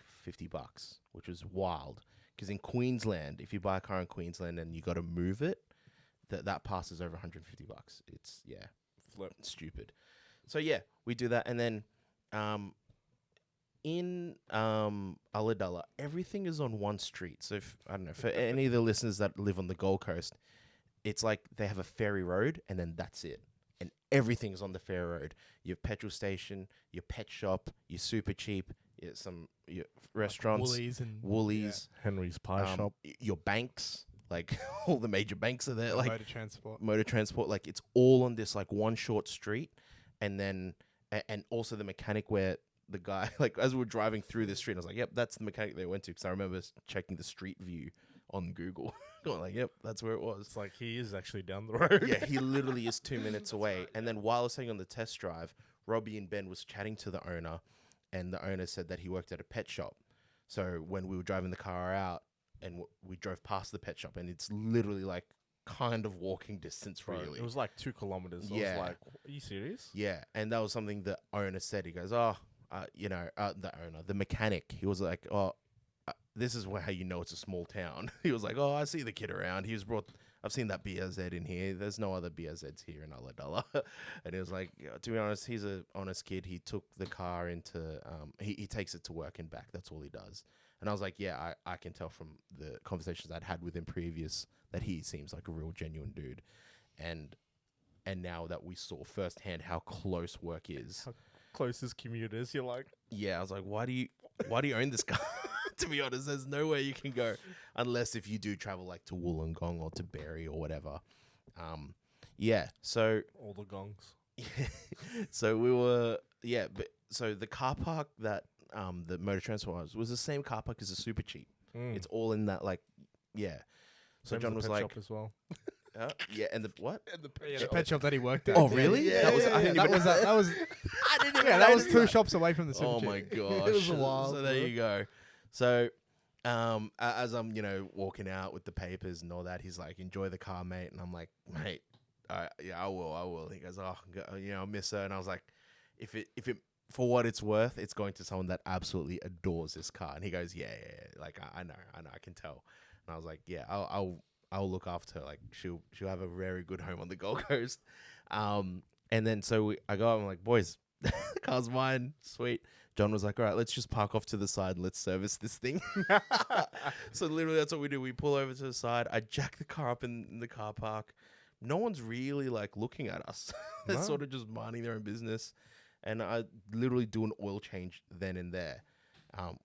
B: which was wild. Because in Queensland, if you buy a car in Queensland and you got to move it, that passes over $150. It's stupid. So yeah, we do that, and then in Ulladulla, everything is on one street. So if, I don't know, for any of the listeners that live on the Gold Coast, it's like they have a ferry road and then that's it. And everything's on the ferry road. Your petrol station, your pet shop, your super cheap, your restaurants, Woolies,
C: Henry's Pie Shop.
B: your banks, like all the major banks are there. Like
A: motor transport.
B: like it's all on this like one short street. And then, and also the mechanic where the guy, like as we were driving through the street, I was like, yep, that's the mechanic they went to. Because I remember checking the street view on Google. Going like, yep, that's where it was.
C: It's like he is actually down the road.
B: Yeah, he literally is 2 minutes away. Right, and then while I was sitting on the test drive, Robbie and Ben was chatting to the owner, and the owner said that he worked at a pet shop. So when we were driving the car out, and we drove past the pet shop, and it's literally like kind of walking distance, really.
C: It was like 2 kilometers. I was like, are you serious?
B: Yeah, and that was something the owner said. He goes, the owner, the mechanic, he was like, this is how you know it's a small town. He was like, I see the kid around. I've seen that BRZ in here. There's no other BRZs here in Ulladulla. And he was like, to be honest, he's an honest kid. He took the car into, he takes it to work and back. That's all he does. And I was like, yeah, I can tell from the conversations I'd had with him previous that he seems like a real genuine dude. And now that we saw firsthand how close work is.
C: How close his commute is, you're like.
B: Yeah, I was like, why do you own this car? To be honest, there's nowhere you can go unless if you do travel like to Wollongong or to Berry or whatever. So
C: all the gongs.
B: So we were so the car park that the motor transport was the same car park as the Super Cheap. It's all in that So John was like,
C: as well.
B: And the what?
A: And the pet shop that he worked at.
B: Oh, really?
A: That was 2 shops away from the Super Cheap.
B: Oh my gosh.
C: It was wild.
B: So there you go. So, as I'm, walking out with the papers and all that, he's like, enjoy the car, mate. And I'm like, mate, I will. He goes, I'll miss her. And I was like, if it, for what it's worth, it's going to someone that absolutely adores this car. And he goes, yeah. Like, I know, I can tell. And I was like, yeah, I'll look after her. Like, she'll have a very good home on the Gold Coast. And then, so I go, I'm like, boys, the car's mine. Sweet. John was like, all right, let's just park off to the side and let's service this thing. So literally that's what we do. We pull over to the side. I jack the car up in the car park. No one's really like looking at us. They're sort of just minding their own business. And I literally do an oil change then and there,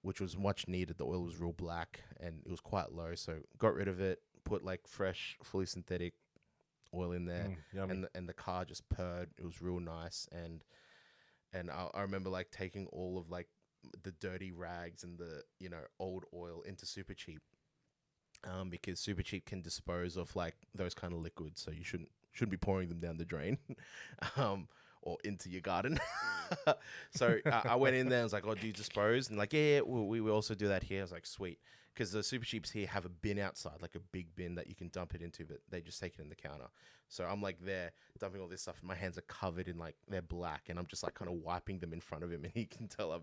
B: which was much needed. The oil was real black and it was quite low. So got rid of it, put like fresh, fully synthetic oil in there. And the car just purred. It was real nice. And I remember like taking all of like the dirty rags and the old oil into Super Cheap, because Super Cheap can dispose of like those kind of liquids, so you shouldn't be pouring them down the drain, or into your garden. So I went in there and was like, do you dispose? And like, yeah, we also do that here. I was like, sweet, because the Super Cheaps here have a bin outside, like a big bin that you can dump it into, but they just take it in the counter. So I'm like there dumping all this stuff, and my hands are covered in like they're black, and I'm just like kind of wiping them in front of him, and he can tell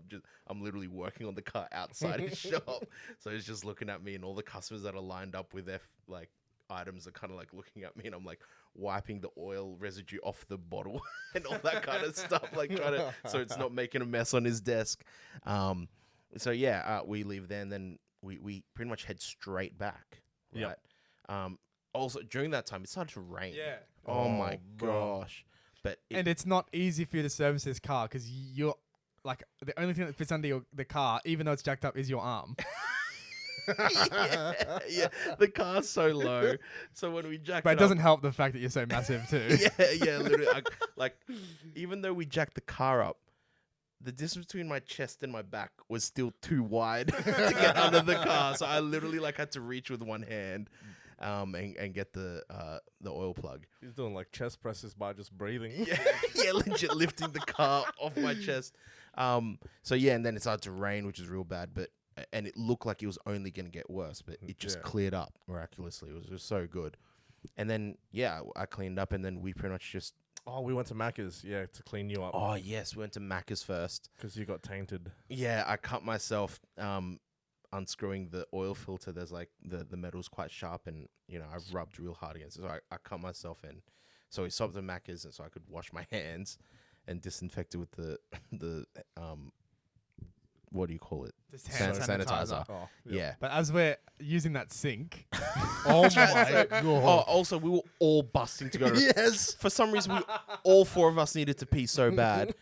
B: I'm literally working on the car outside his shop. So he's just looking at me, and all the customers that are lined up with their like items are kind of like looking at me, and I'm like wiping the oil residue off the bottle and all that kind of stuff, like trying to so it's not making a mess on his desk. We leave there, and then we pretty much head straight back. Right. Yep. Also, during that time, it started to rain.
A: Yeah.
B: Oh my gosh. But
A: it's not easy for you to service this car because you're like the only thing that fits under the car, even though it's jacked up, is your arm.
B: yeah. The car's so low. So when we jacked
A: but it doesn't help the fact that you're so massive too.
B: yeah. Literally, even though we jacked the car up, the distance between my chest and my back was still too wide to get under the car. So I literally had to reach with one hand. And get the oil plug.
C: He's doing like chest presses by just breathing.
B: Yeah, legit lifting the car off my chest. And then it started to rain, which is real bad. And it looked like it was only going to get worse, but it just cleared up miraculously. It was just so good. And then I cleaned up, and then we pretty much just.
C: Oh, we went to Macca's, to clean you up.
B: Oh yes, we went to Macca's first
C: because you got tainted.
B: Yeah, I cut myself. Unscrewing the oil filter, there's like the metal's quite sharp, and I've rubbed real hard against it, so I cut myself in. So we stopped at Macca's, and so I could wash my hands and disinfect it with the what do you call it?
A: Just hand sanitizer.
C: Oh,
B: Yeah.
A: But as we're using that sink,
C: Oh my god.
B: Oh, also we were all busting to go.
C: Yes.
B: For some reason, all four of us needed to pee so bad.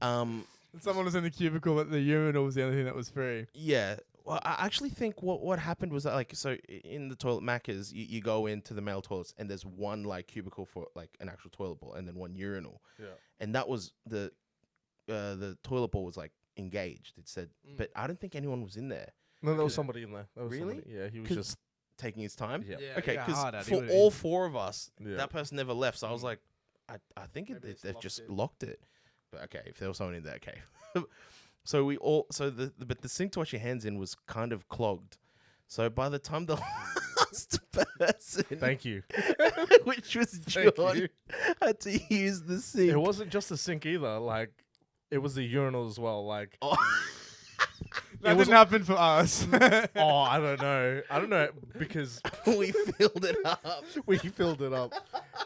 A: someone was in the cubicle, but the urinal was the only thing that was free.
B: Yeah. Well, I actually think what happened was that, like, so in the toilet Macca's, you go into the male toilets and there's one like cubicle for like an actual toilet bowl and then one urinal.
C: Yeah.
B: And that was the toilet bowl was like engaged. It said, but I don't think anyone was in there
C: No, there was somebody in there. There was
B: Really?
C: somebody. Yeah, he was
B: 'Cause-
C: just.
B: taking his time.
C: Yeah.
B: Okay,
A: yeah,
B: because
A: hard at it,
B: for
A: would've
B: all
A: been-
B: four of us,
C: Yeah.
B: that person never left. So I was like, I think
A: Maybe it's
B: they've
A: locked
B: just
A: it.
B: locked it. But okay, if there was someone in there, okay. So but the sink to wash your hands in was kind of clogged. So by the time the last person,
C: Thank you.
B: which was
C: Thank
B: John,
C: you.
B: had to use the sink.
C: It wasn't just the sink either. Like, it was the urinal as well. Like,
B: Oh.
A: That
C: was-
A: didn't happen for us.
C: oh, I don't know because
B: we filled it up.
C: we filled it up.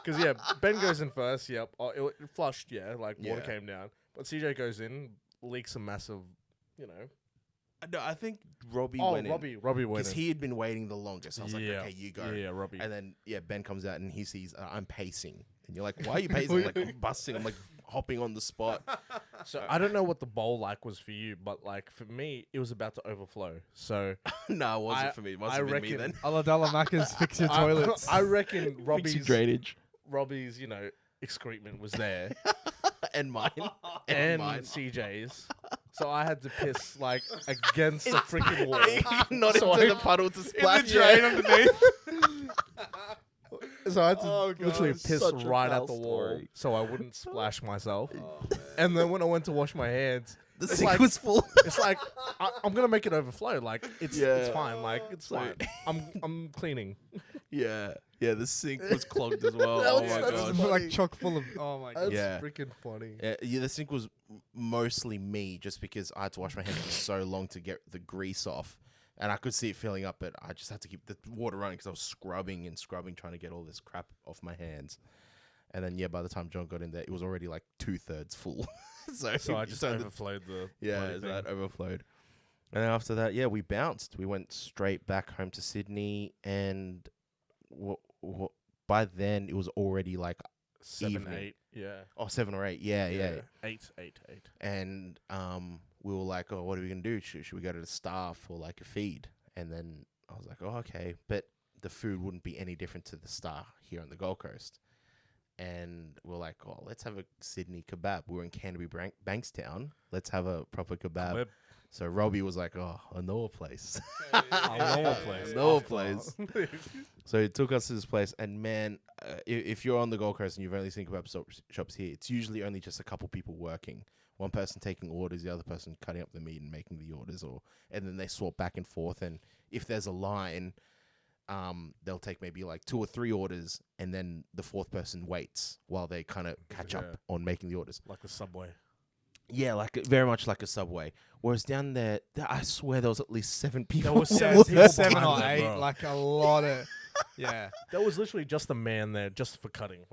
C: Because yeah, Ben goes in first. Yep. Oh, it flushed. Yeah, like water
B: Yeah.
C: came down. But CJ goes in, leaks a massive, you know.
B: No, I think Robbie
C: Oh,
B: went in.
C: Robbie went
B: Because
C: in.
B: he had been waiting the longest. I was like,
C: Yeah.
B: okay, you go.
C: Yeah, Robbie.
B: And then Ben comes out and he sees I'm pacing, and you're like, why are you pacing? I'm like, I'm busting. I'm like hopping on the spot.
C: So I don't know what the bowl like was for you, but like for me, it was about to overflow. So
B: No, it wasn't
C: I-
B: for me. It must
C: I
B: have been me
C: reckon-
B: then.
A: Aladala Macca's, fix your toilets.
C: I reckon
B: Fix your drainage.
C: Robbie's, excrement was there
B: And mine.
C: and
B: mine.
C: CJ's. So I had to piss like against the freaking wall.
B: Not
C: So
B: into
C: I-
B: the puddle to
A: In the
B: splash.
A: drain underneath.
C: So I had to
B: Oh,
C: literally
B: God,
C: piss
B: such a
C: right
B: foul
C: at the wall
B: story.
C: so I wouldn't splash myself. And then when I went to wash my hands,
B: The
C: it's
B: sink
C: like,
B: was full.
C: it's like I'm gonna make it overflow. Like it's
B: Yeah.
C: fine. Like it's
B: So-
C: fine. I'm cleaning.
B: Yeah. Yeah, the sink was clogged as well.
C: That
B: Oh
C: was-
B: my
C: that's
B: god.
C: funny.
A: Like chock full of. Oh my god.
C: That's
B: Yeah.
C: freaking funny.
B: Yeah, the sink was mostly me just because I had to wash my hands for so long to get the grease off. And I could see it filling up, but I just had to keep the water running because I was scrubbing, trying to get all this crap off my hands. And then, by the time John got in there, it was already like 2/3 full.
C: So I just overflowed the bloody thing.
B: that overflowed. And then after that, we bounced. We went straight back home to Sydney. And by then, it was already like
C: 7,
B: evening.
C: 8. Yeah.
B: 7 or 8. Yeah.
C: 8.
B: And we were like, oh, what are we going to do? Should we go to the Star for like a feed? And then I was like, oh, okay. But the food wouldn't be any different to the Star here on the Gold Coast. And we're like, oh, let's have a Sydney kebab. We were in Canterbury, Bankstown. Let's have a proper kebab.
C: Kebab.
B: So Robbie was like, oh, I know a place.
C: I know a place.
B: I know a
C: After.
B: place. So he took us to this place. And man, if you're on the Gold Coast and you've only seen kebab shops here, it's usually only just a couple people working. One person taking orders, the other person cutting up the meat and making the orders, and then they swap back and forth. And if there's a line, they'll take maybe like 2 or 3 orders, and then the fourth person waits while they kind of catch
C: Yeah.
B: up on making the orders.
C: Like the Subway.
B: Yeah, very much like a Subway. Whereas down there, I swear there was at least 7 people.
C: There was
A: Yeah,
C: 7 people
A: 7 or
C: behind them,
A: 8,
C: bro.
A: like a lot of. Yeah.
C: There was literally just a man there just for cutting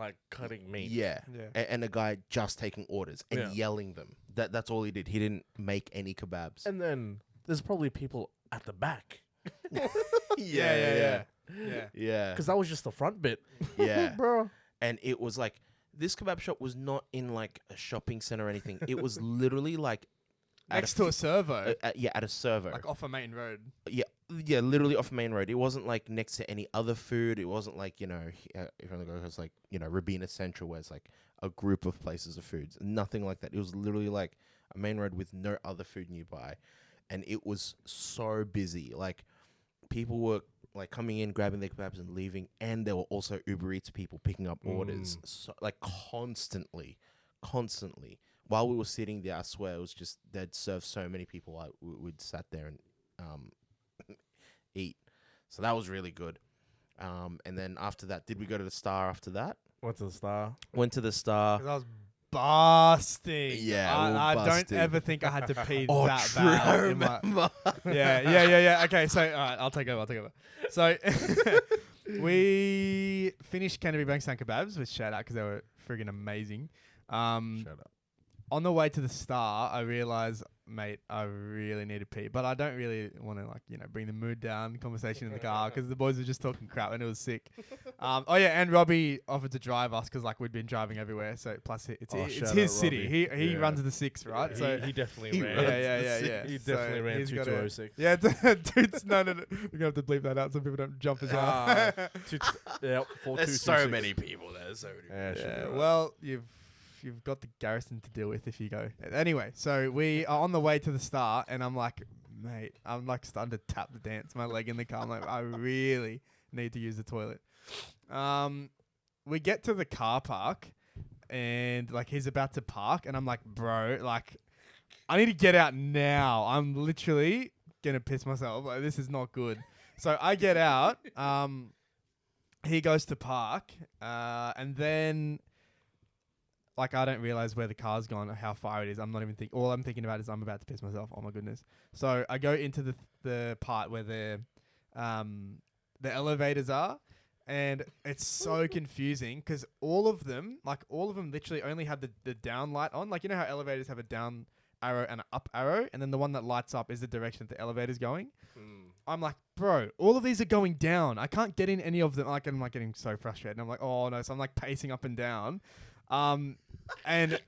C: meat.
B: Yeah.
A: Yeah.
B: And a guy just taking orders and
C: Yeah.
B: yelling them. That's all he did. He didn't make any kebabs.
C: And then there's probably people at the back.
A: Yeah.
B: Yeah.
C: Because that was just the front bit.
B: Yeah.
C: Bro.
B: And it was like, this kebab shop was not in like a shopping center or anything. It was literally like
A: Next to a servo.
B: at a servo.
A: Like off a main road.
B: Yeah, literally off main road. It wasn't like next to any other food. It wasn't like, if you're on the go, it was like, Rabina Central, where it's like a group of places of foods. Nothing like that. It was literally like a main road with no other food nearby. And it was so busy. Like, people were like coming in, grabbing their kebabs and leaving. And there were also Uber Eats people picking up orders. So, like, constantly. While we were sitting there, I swear, it was just, they'd serve so many people. We'd sat there and eat. So that was really good. And then after that, did we go to the Star after that?
C: Went to the Star.
B: Went to the Star.
A: 'Cause I was busting.
B: Yeah, we were
A: I
B: busting.
A: don't ever think I had to pee
B: Oh,
A: that
B: true.
A: bad.
B: I
A: in my-
B: remember.
A: Yeah. Okay, so all right, I'll take over. So we finished Canterbury Bankstown kebabs, which shout out because they were friggin' amazing.
C: Shut up.
A: On the way to the Star, I realized mate, I really need to pee, but I don't really want to bring the mood down conversation in the car because the boys were just talking crap and it was sick. Oh yeah, and Robbie offered to drive us because we'd been driving everywhere. So plus it's
C: shout
A: his
C: out
A: city.
C: Robbie.
A: He runs the 6, right?
C: Yeah,
A: so
C: he definitely ran.
A: yeah.
C: He
A: So
C: definitely ran
A: he's got
C: 2206.
A: Yeah, dudes. No. We're gonna have to bleep that out so people don't jump us out.
C: Yep,
B: There's so many people. There's so many people.
C: Yeah, should be right.
A: Well, you've got the garrison to deal with if you go. Anyway, so we are on the way to the start, and I'm like, mate, I'm like starting to tap the dance, my leg in the car. I'm like, I really need to use the toilet. We get to the car park, and like he's about to park, and I'm like, bro, like, I need to get out now. I'm literally gonna piss myself. Like, this is not good. So I get out. He goes to park, and then. Like, I don't realize where the car's gone or how far it is. I'm not even thinking. All I'm thinking about is I'm about to piss myself. Oh my goodness. So I go into the part where the elevators are, and it's so confusing because all of them literally only have the down light on. Like, you know how elevators have a down arrow and an up arrow, and then the one that lights up is the direction that the elevator's going. I'm like, bro, all of these are going down. I can't get in any of them. Like, I'm like getting so frustrated. And I'm like, oh no. So I'm like pacing up and down. And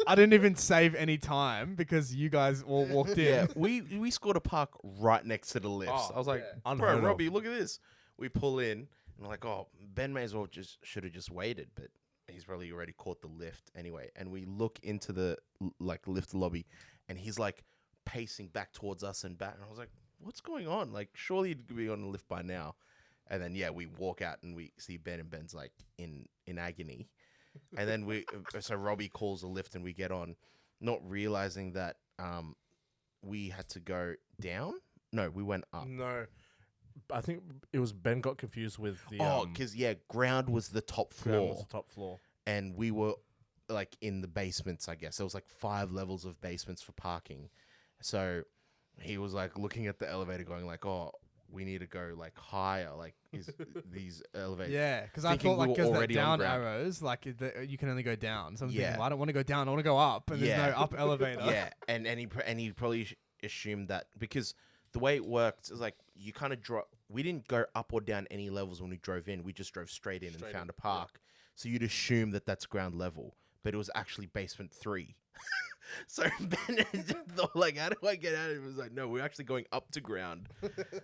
A: I didn't even save any time because you guys all walked in.
B: Yeah, we scored a park right next to the lifts.
C: Oh,
B: I was like,
C: yeah.
B: bro,
C: Unheard of.
B: Robbie, look at this. We pull in, and we're like, oh, Ben may as well should have just waited, but he's probably already caught the lift anyway. And we look into the lift lobby, and he's like pacing back towards us and back. And I was like, what's going on? Like, surely you'd be on the lift by now. And then we walk out and we see Ben, and Ben's like in agony. And then so Robbie calls the lift and we get on, not realizing that we had to go down. No, we went up.
C: No, I think it was Ben got confused with the.
B: Because ground was the top
C: ground
B: floor,
C: was the top floor.
B: and we were like in the basements. I guess there was like 5 levels of basements for parking. So he was like looking at the elevator, going like, "Oh, we need to go like higher, like these elevators."
A: Yeah, because I
B: Thinking
A: thought like
B: we were
A: because the
B: already on
A: down
B: ground.
A: arrows, like you can only go down. So I'm
B: Yeah.
A: thinking, well, I don't want to go down. I want to go up, and
B: Yeah.
A: there's no up elevator.
B: Yeah, and he probably assumed that because the way it worked is like you kind of drop. We didn't go up or down any levels when we drove in. We just drove straight in and found a park. So you'd assume that that's ground level, but it was actually basement 3. So Ben thought like, how do I get out? It was like, no, we're actually going up to ground,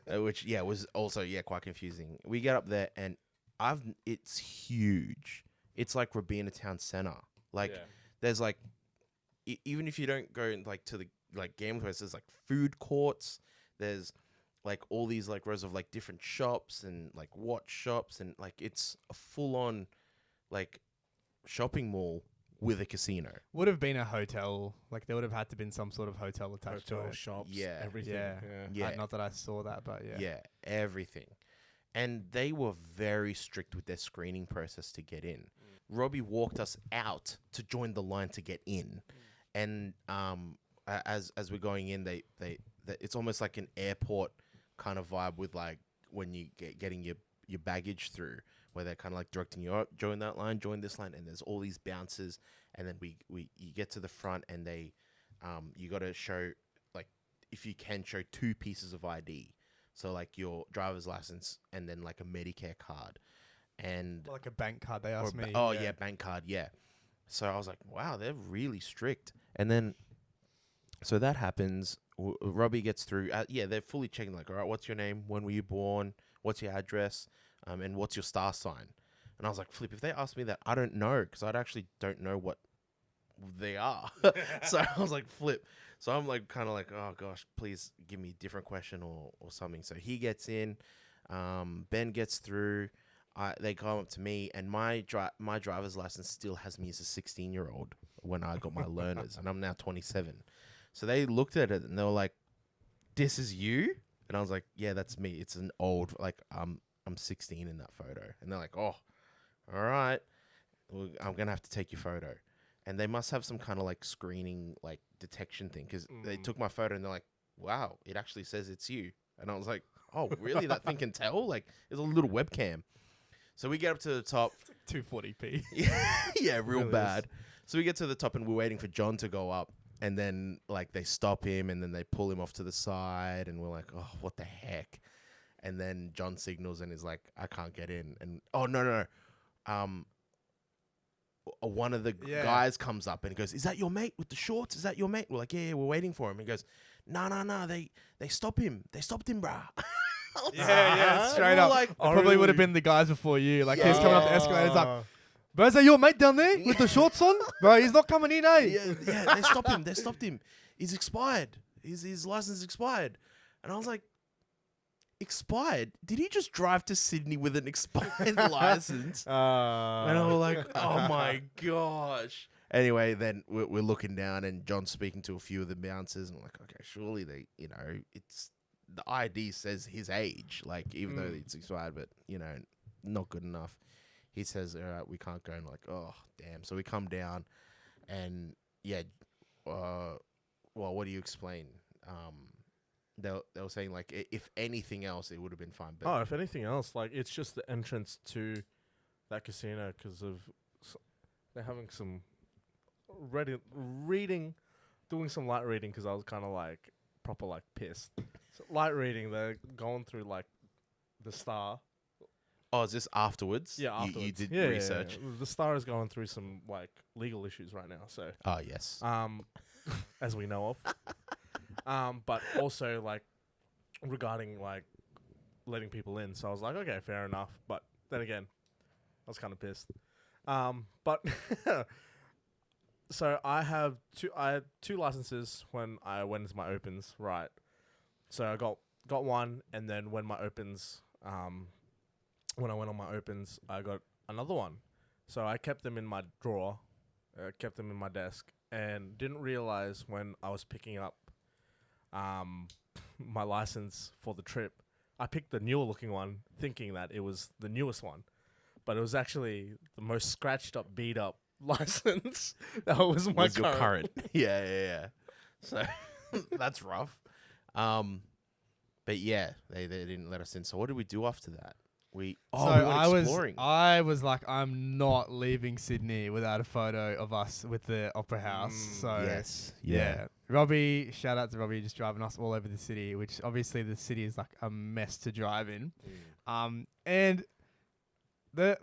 B: which was also quite confusing. We get up there and it's huge. It's like Robina Town Center. Like there's like even if you don't go like to the like game place, there's like food courts. There's like all these like rows of like different shops and like watch shops, and like it's a full on like shopping mall with a casino.
A: Would have been a hotel. Like there would have had to been some sort of hotel attached to
C: Hotel,
A: it.
C: shops,
B: Yeah.
C: everything.
A: Yeah.
B: Yeah.
A: Not that I saw that, but yeah.
B: Yeah, everything. And they were very strict with their screening process to get in. Robbie walked us out to join the line to get in. And as we're going in, they it's almost like an airport kind of vibe with like when you getting your baggage through, where they're kind of like directing you, join that line, join this line, and there's all these bounces, and then you get to the front, and they you got to show, like, if you can, show 2 pieces of ID, so like your driver's license and then like a Medicare card, and
A: Like a bank card, they asked me.
B: bank card, yeah. So I was like, wow, they're really strict. And then so that happens. Robbie gets through. They're fully checking, like, all right, what's your name? When were you born? What's your address? And what's your star sign? And I was like, flip, if they asked me that, I don't know, because I actually don't know what they are. So I was like, flip. So I'm like, kind of like, oh gosh, please give me a different question or something. So he gets in. Ben gets through. They come up to me, and my driver's license still has me as a 16-year-old when I got my learners, and I'm now 27. So they looked at it and they were like, "This is you?" And I was like, "Yeah, that's me. It's an old, like, I'm 16 in that photo." And they're like, "Oh, all right, well, I'm gonna have to take your photo." And they must have some kind of like screening, like detection thing, because they took my photo and they're like, "Wow, it actually says it's you." And I was like, "Oh, really? That thing can tell? Like, there's a little webcam." So we get up to the top.
A: 240p.
B: Yeah, real
C: Really
B: bad. So we get to the top and we're waiting for John to go up. And then like they stop him, and then they pull him off to the side, and we're like, oh, what the heck? And then John signals and is like, I can't get in. And oh no. One of the guys comes up and goes, "Is that your mate with the shorts? Is that your mate?" We're like, "Yeah, we're waiting for him." He goes, "No, they stop him. They stopped him, brah."
A: Straight up.
B: Like,
A: Probably would have been the guys before you. Like he's coming up the escalators, like, bro, is that your mate down there with the shorts on? Bro, he's not coming in, eh?
B: Yeah, they stopped him. They stopped him. He's expired. His license expired. And I was like, expired? Did he just drive to Sydney with an expired license? And I was like, oh my gosh. Anyway, then we're looking down, and John's speaking to a few of the bouncers, and I'm like, okay, surely they, it's the ID says his age, like even though it's expired, but not good enough. He says, all right, we can't go. And like, oh, damn. So we come down, and well, what do you explain? They were saying, like, if anything else, it would have been fine. But
C: if anything else, like, it's just the entrance to that casino because of they're having some doing some light reading because I was kind of like proper like pissed. So light reading, they're going through like the Star.
B: Oh, is this afterwards?
C: Yeah, afterwards.
B: You did research.
C: Yeah. The Star is going through some like legal issues right now. So.
B: Oh yes.
C: As we know of. But also like regarding like letting people in. So I was like, okay, fair enough. But then again, I was kind of pissed. But so I had two licenses when I went into my opens, right? So I got one, and then when I went on my opens, I got another one. So I kept them in my drawer, kept them in my desk, and didn't realize when I was picking up my license for the trip, I picked the newer looking one, thinking that it was the newest one, but it was actually the most scratched up, beat up license. That was my current.
B: Yeah. So that's rough. But yeah, they didn't let us in. So what did we do after that? We went exploring.
A: I was like, I'm not leaving Sydney without a photo of us with the Opera House. So
B: yes,
A: yeah. Robbie, shout out to Robbie, just driving us all over the city, which obviously the city is like a mess to drive in. And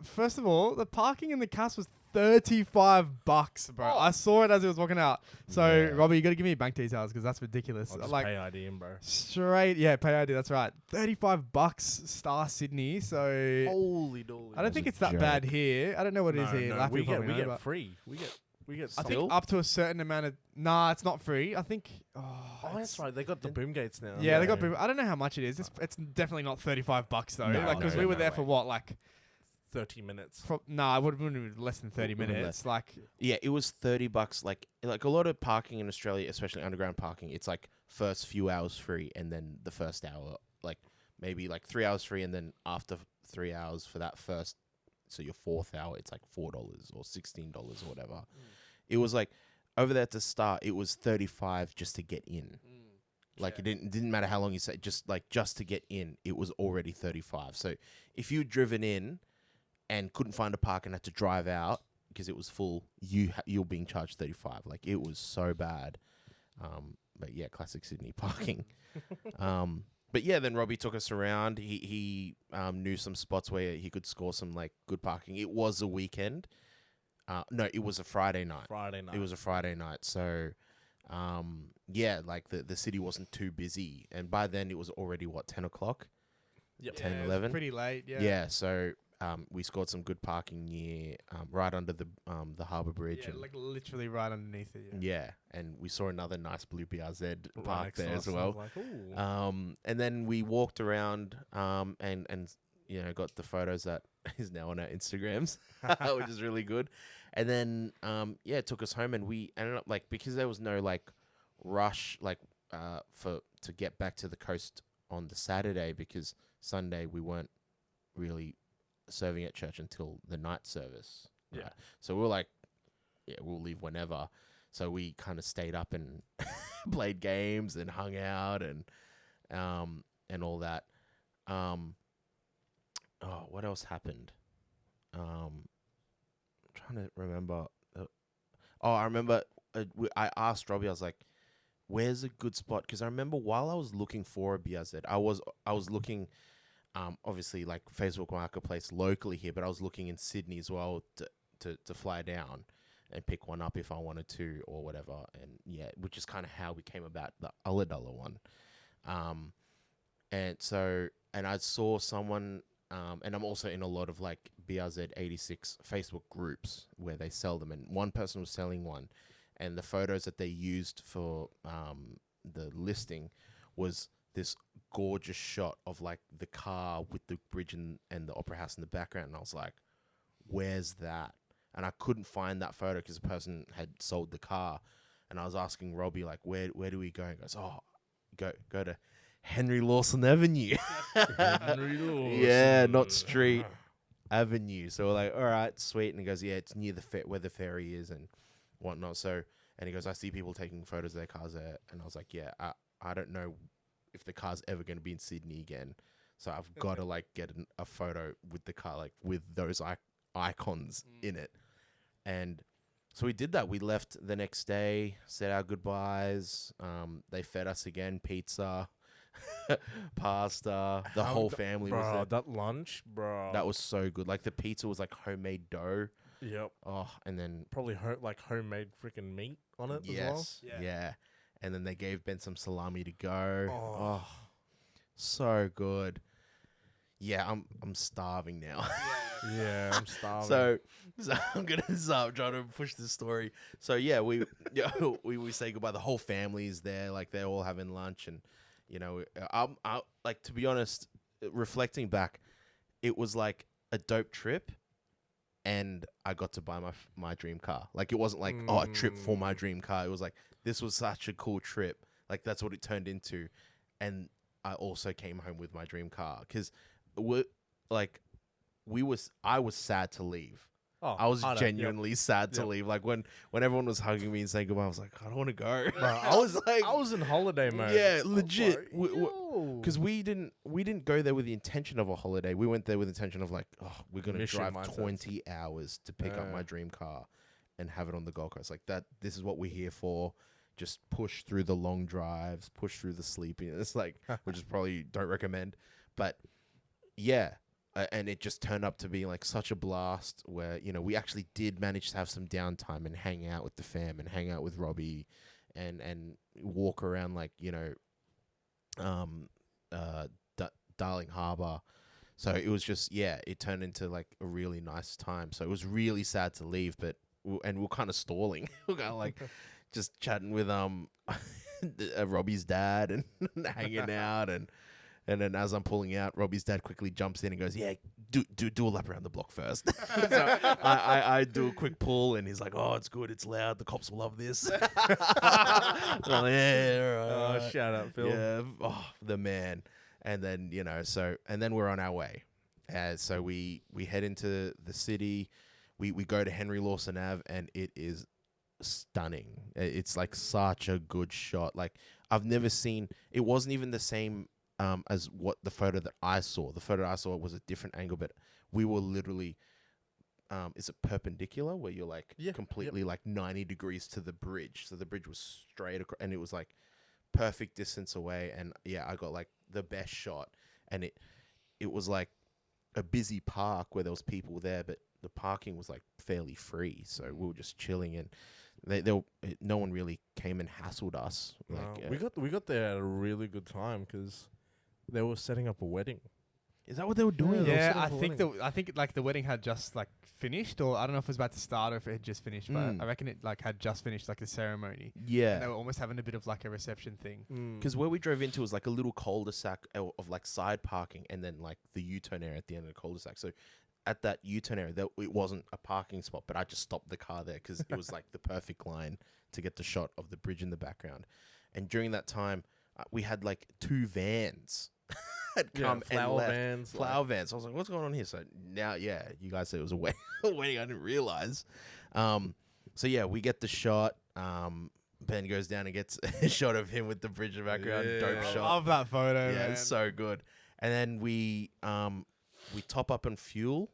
A: first of all, the parking in the cast was $35, bro. I saw it as he was walking out. So Robbie, you got to give me your bank details because that's ridiculous.
C: I'll just
A: like
C: pay ID in, bro.
A: Straight, pay ID. That's right. $35, Star Sydney. So
C: holy dolly.
A: I don't think it's that bad here. I don't know what it is here.
C: No, we get free. We get.
A: I think up to a certain amount of. Nah, it's not free. I think. Oh,
C: that's right. They got the boom gates now.
A: Yeah, they got boom. I don't know how much it is. It's definitely not $35 though. Because we were there for what, like
C: 30 minutes.
A: I would have been less than 30 minutes. Like,
B: yeah, it was $30. Like a lot of parking in Australia, especially underground parking, it's like first few hours free, and then the first hour, like maybe like 3 hours free, and then after 3 hours for that first, so your fourth hour, it's like $4 or $16 or whatever. It was like over there to start, it was $35 just to get in. Like it didn't matter how long you say, just to get in, it was already $35. So if you'd driven in and couldn't find a park and had to drive out because it was full, you're being charged $35. Like it was so bad. But yeah, classic Sydney parking. But yeah, then Robbie took us around. He knew some spots where he could score some like good parking. It was a weekend. No, it was a Friday night. It was a Friday night. So yeah, like the city wasn't too busy, and by then it was already 10 o'clock.
C: Yep.
B: 10, 11.
A: Pretty late.
B: Yeah. So we scored some good parking near right under the Harbour Bridge.
A: Yeah, like literally right underneath it.
B: Yeah, and we saw another nice blue BRZ
C: Right
B: park there as
C: I
B: well.
C: was like, ooh.
B: And then we walked around and got the photos that is now on our Instagrams, which is really good. And then it took us home, and we ended up because there was no rush to get back to the coast on the Saturday, because Sunday we weren't really serving at church until the night service.
C: Yeah.
B: Right? So we were like, we'll leave whenever. So we kind of stayed up and played games and hung out and all that. What else happened? I'm trying to remember. I remember I asked Robbie, I was like, where's a good spot? Because I remember while I was looking for a BRZ, I was looking, obviously like Facebook Marketplace locally here, but I was looking in Sydney as well to fly down and pick one up if I wanted to or whatever. And yeah, which is kind of how we came about the Ulladulla one. And I saw someone, and I'm also in a lot of like BRZ 86 Facebook groups where they sell them, and one person was selling one, and the photos that they used for the listing was this gorgeous shot of like the car with the bridge and the opera house in the background, and I was like, where's that? And I couldn't find that photo because the person had sold the car, and I was asking Robbie like, where do we go? He goes, oh, go to Henry Lawson Avenue.
C: Henry Lawson.
B: Yeah, not street, avenue. So we're like, all right, sweet. And he goes, yeah, it's near where the ferry is and whatnot. So, and he goes, I see people taking photos of their cars there. And I was like, yeah, I don't know if the car's ever going to be in Sydney again. So I've got to like get a photo with the car, like with those icons in it. And so we did that. We left the next day, said our goodbyes. They fed us again, pizza, pasta. The whole family was there.
C: That lunch, bro.
B: That was so good. Like the pizza was like homemade dough.
C: Yep.
B: Oh, and then
C: Probably like homemade freaking meat on it as well.
B: yes, yeah. And then they gave Ben some salami to go.
C: Oh.
B: Oh, so good. Yeah, I'm starving now.
C: Yeah, I'm starving.
B: So I'm gonna start trying to push this story. So yeah, we say goodbye. The whole family is there, like they're all having lunch, and you know, I like, to be honest, reflecting back, it was like a dope trip, and I got to buy my dream car. Like it wasn't like a trip for my dream car. It was like this was such a cool trip. Like that's what it turned into, and I also came home with my dream car because I was sad to leave.
C: Oh,
B: I was
C: know, yep.
B: genuinely sad to leave. Like when everyone was hugging me and saying goodbye, I was like, I don't want to go.
C: Bro,
B: I was like,
C: I was in holiday mode.
B: yeah, legit.
C: Yo.
B: Because we didn't go there with the intention of a holiday. We went there with the intention of like, oh, we're gonna
C: Mission
B: drive
C: mindset.
B: 20 hours to pick up my dream car and have it on the Gold Coast. Like that. This is what we're here for. Just push through the long drives, push through the sleeping. It's like, which is probably don't recommend, but yeah. And it just turned up to be like such a blast where, you know, we actually did manage to have some downtime and hang out with the fam and hang out with Robbie and walk around like, you know, Darling Harbour. So it was just, yeah, it turned into like a really nice time. So it was really sad to leave, but, we're kind of stalling. We're kind of like just chatting with Robbie's dad and hanging out and then as I'm pulling out, Robbie's dad quickly jumps in and goes, yeah, do a lap around the block first. So I do a quick pull and he's like, oh, it's good. It's loud. The cops will love this. I'm like, yeah, all right.
C: Oh, shout out, Phil.
B: Yeah, the man. And then, you know, and then we're on our way. So we head into the city. We go to Henry Lawson Ave and it is stunning. It's like such a good shot. Like I've never seen, it wasn't even the same as what the photo that I saw. The photo I saw was a different angle, but we were literally, is it perpendicular where you're like completely like 90 degrees to the bridge. So the bridge was straight across and it was like perfect distance away. And yeah, I got like the best shot and it was like a busy park where there was people there, but the parking was like fairly free. So we were just chilling and no one really came and hassled us. Like,
C: we got there at a really good time because they were setting up a wedding.
B: is that what they were doing?
A: Yeah, I think like the wedding had just like finished, or I don't know if it was about to start or if it had just finished, but I reckon it like had just finished like the ceremony.
B: Yeah.
A: And they were almost having a bit of like a reception thing.
B: Because where we drove into was like a little cul-de-sac of like side parking and then like the U-turn area at the end of the cul-de-sac. So at that U-turn area, it wasn't a parking spot, but I just stopped the car there because it was like the perfect line to get the shot of the bridge in the background. And during that time, we had like 2 vans had come and left. Flower vans. I was like, what's going on here? So now, yeah, you guys said it was a wedding. I didn't realize. So yeah, we get the shot. Ben goes down and gets a shot of him with the bridge in the background.
C: Yeah.
B: Dope shot.
A: Love that photo.
B: Yeah,
A: man.
B: it's so good. And then we top up and fuel.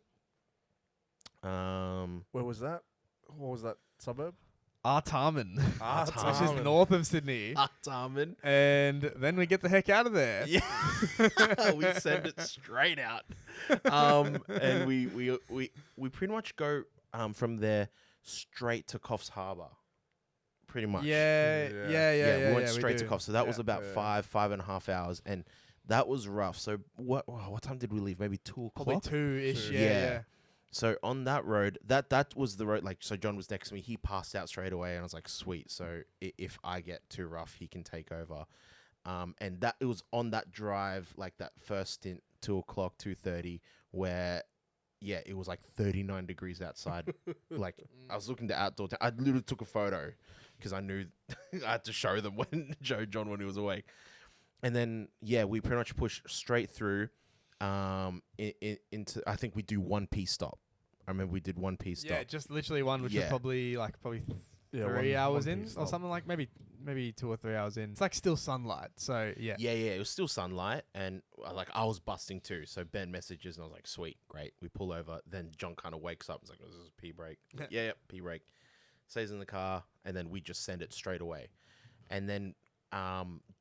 C: Where was that? What was that suburb?
A: Artarmon, which is
C: Artarmon.
A: north of Sydney.
B: Artarmon.
A: And then we get the heck out of there.
B: Yeah, we send it straight out, and we pretty much go from there straight to Coffs Harbour, pretty much.
A: Yeah.
B: We went straight to
A: do.
B: Coffs, so that was
C: Yeah,
B: about
C: yeah.
B: 5.5 hours, and that was rough. So what time did we leave? Maybe 2
A: Probably
B: o'clock.
A: 2-ish.
C: Two.
A: Yeah.
B: So on that road, that was the road. Like, so John was next to me. He passed out straight away, and I was like, sweet. So if I get too rough, he can take over. And that it was on that drive, like that first stint, 2 o'clock, 2:30, where, yeah, it was like 39 degrees outside. Like, I was looking to outdoor. I literally took a photo because I knew I had to show them show John when he was awake. And then, yeah, we pretty much pushed straight through into, I think we do 1P stop. I remember we did 1P stop.
A: Yeah, just literally one, which
B: Yeah.
A: is probably 3
C: one-
A: hours
C: one
A: in
C: piece
A: or
C: stop.
A: something, like maybe 2 or 3 hours in. It's like still sunlight. So yeah.
B: Yeah, it was still sunlight, and like I was busting too. So Ben messages, and I was like, "Sweet, great." We pull over. Then John kind of wakes up. And is like, "Oh, "This is a pee break." Like, yeah, pee break. Stays in the car, and then we just send it straight away. And then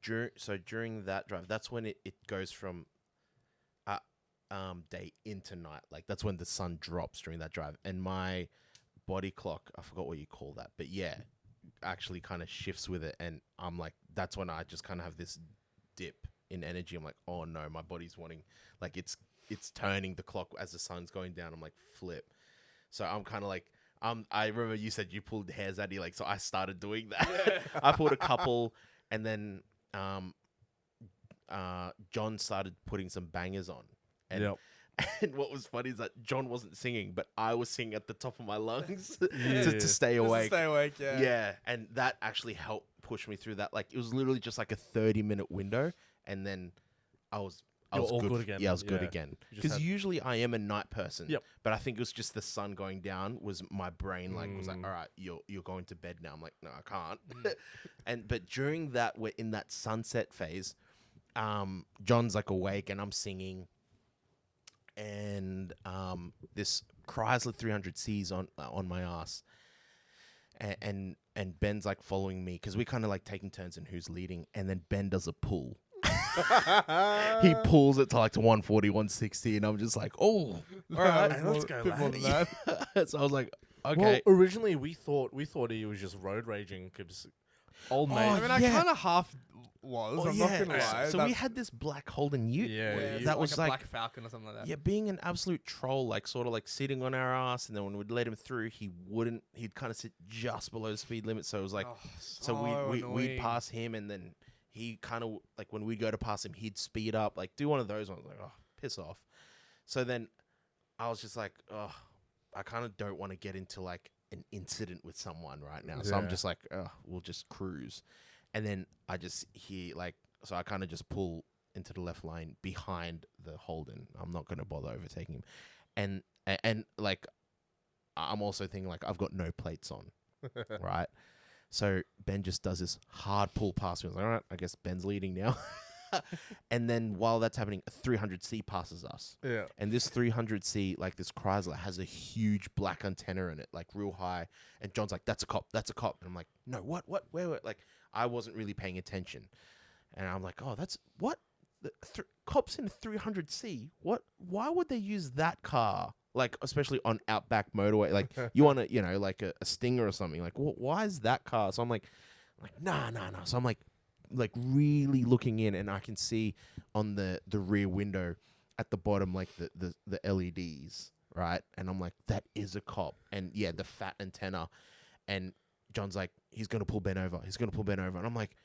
B: during that drive, that's when it goes from day into night. Like, that's when the sun drops during that drive, and my body clock, I forgot what you call that, but yeah, actually kind of shifts with it, and I'm like, that's when I just kind of have this dip in energy. I'm like, oh no, my body's wanting, like, it's turning the clock as the sun's going down. I'm like, flip. So I'm kind of like, I remember you said you pulled hairs out of you, like, so I started doing that. I pulled a couple, and then John started putting some bangers on. And,
C: Yep.
B: and what was funny is that John wasn't singing, but I was singing at the top of my lungs
C: Yeah.
B: to stay
A: Just to
B: awake.
A: stay awake. Yeah.
B: Yeah, and that actually helped push me through that. Like, it was literally just like a 30-minute window, and then I was
C: You're all good again.
B: Yeah, I was good
C: Yeah.
B: again.
C: You just
B: Because
C: had-
B: usually I am a night person.
C: Yep.
B: But I think it was just the sun going down was my brain was like,
C: Mm.
B: all right, you're going to bed now. I'm like, no, I can't. But during that, we're in that sunset phase. John's like awake, and I'm singing. And this Chrysler 300C's on my ass, and Ben's like following me because we kind of like taking turns in who's leading, and then Ben does a pull. He pulls it to like to 140, 160, and I'm just like, oh, all right,
C: Hey, let's go,
A: Bit more
C: lad.
A: than that.
B: So I was like,
C: Well,
B: okay.
C: originally we thought he was just road raging because old mate.
A: I mean, I
B: yeah.
A: kind of half was.
B: Oh,
A: I'm
B: yeah.
A: not gonna lie.
B: So we had this black Holden Ute.
C: Yeah,
A: yeah,
C: you-
B: that was
A: a
B: like,
A: Black Falcon or something like that.
B: yeah, being an absolute troll, like sort of like sitting on our ass, and then when we'd let him through, he'd kind of sit just below the speed limit. So it was like,
A: Oh,
B: so we'd
A: annoying.
B: pass him, and then he kind of like when we go to pass him, he'd speed up, like do one of those ones, like, oh, piss off. So then I was just like, oh, I kind of don't want to get into like an incident with someone right now. So I'm
C: Yeah.
B: just like, oh, we'll just cruise. And then I just hear like, so I kind of just pull into the left lane behind the Holden. I'm not going to bother overtaking him. And like, I'm also thinking like, I've got no plates on, right? So Ben just does this hard pull past me. I was like, all right, I guess Ben's leading now. And then while that's happening, a 300C passes us.
C: Yeah.
B: And this 300C, like this Chrysler, has a huge black antenna in it, like real high. And John's like, that's a cop, that's a cop. And I'm like, no, what, where? Like, I wasn't really paying attention. And I'm like, oh, that's, what? Cops in a 300C? What? Why would they use that car? Like, especially on Outback Motorway. Like, you want to, like a Stinger or something. Like, why is that car? So I'm like, nah. So I'm like really looking in, and I can see on the rear window at the bottom, like the LEDs, right? And I'm like, that is a cop. And yeah, the fat antenna. And John's like, he's going to pull Ben over. And I'm like,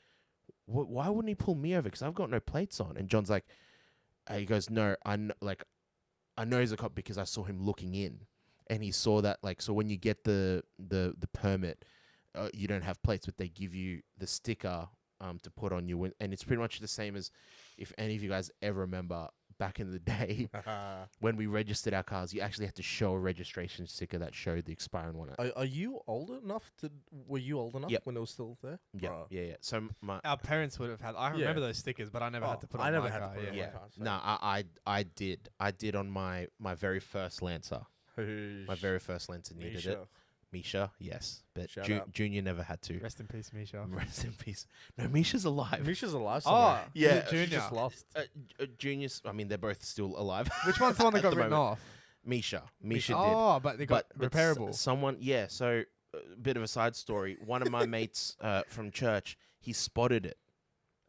B: why wouldn't he pull me over? Because I've got no plates on. And John's like, he goes, no, I know he's a cop because I saw him looking in. And he saw that, like, so when you get the permit, you don't have plates, but they give you the sticker to put on your and it's pretty much the same as if any of you guys ever remember back in the day when we registered our cars, you actually had to show a registration sticker that showed the expiring one.
C: Are you old enough to? Were you old enough
B: Yep.
C: when it was still there?
B: Yeah,
C: Bruh.
B: yeah. So my
A: Our parents would have had. I
C: Yeah.
A: remember those stickers, but I never had to put. It
C: I
A: on
C: never
A: my
C: had to
A: car,
C: put it on
A: yeah.
C: my
B: yeah,
C: car, so-
B: no, I did on my very first Lancer. My very first Lancer needed it. Misha, yes, but
C: Shout out.
B: Junior never had to.
A: Rest in peace, Misha.
B: Rest in peace. No, Misha's alive.
C: Misha's alive
A: Oh,
C: somewhere.
B: Yeah,
A: yeah,
C: She
A: Junior.
C: just lost.
B: Junior's. I mean, they're both still alive.
A: Which one's the one that
B: At
A: got
B: the
A: written
B: moment.
A: off?
B: Misha did.
A: Oh, but they got
B: But
A: repairable.
B: someone, yeah. So, a bit of a side story. One of my mates from church, he spotted it,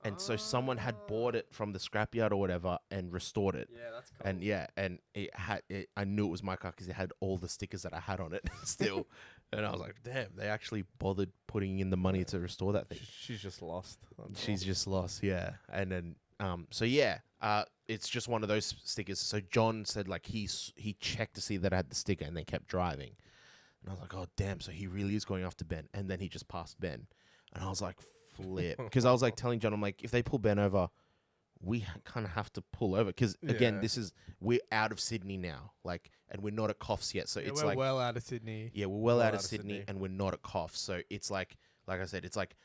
B: and so someone had bought it from the scrapyard or whatever and restored it.
A: Yeah, that's cool.
B: And yeah, and it had. I knew it was my car because it had all the stickers that I had on it still. And I was like, damn, they actually bothered putting in the money to restore that thing.
C: She's just lost. That's
B: She's
C: all.
B: just lost, yeah. And then, so yeah, it's just one of those stickers. So John said like he checked to see that I had the sticker and then kept driving. And I was like, oh damn, so he really is going after Ben. And then he just passed Ben, and I was like, flip, because I was like telling John, I'm like, if they pull Ben over, we kind of have to pull over because again,
C: Yeah.
B: we're out of Sydney now, like, and we're not at Coffs yet, so
A: Yeah,
B: it's
A: we're
B: like
A: well out of Sydney.
B: yeah, we're well out of Sydney, and we're not at Coffs, so it's like I said, it's like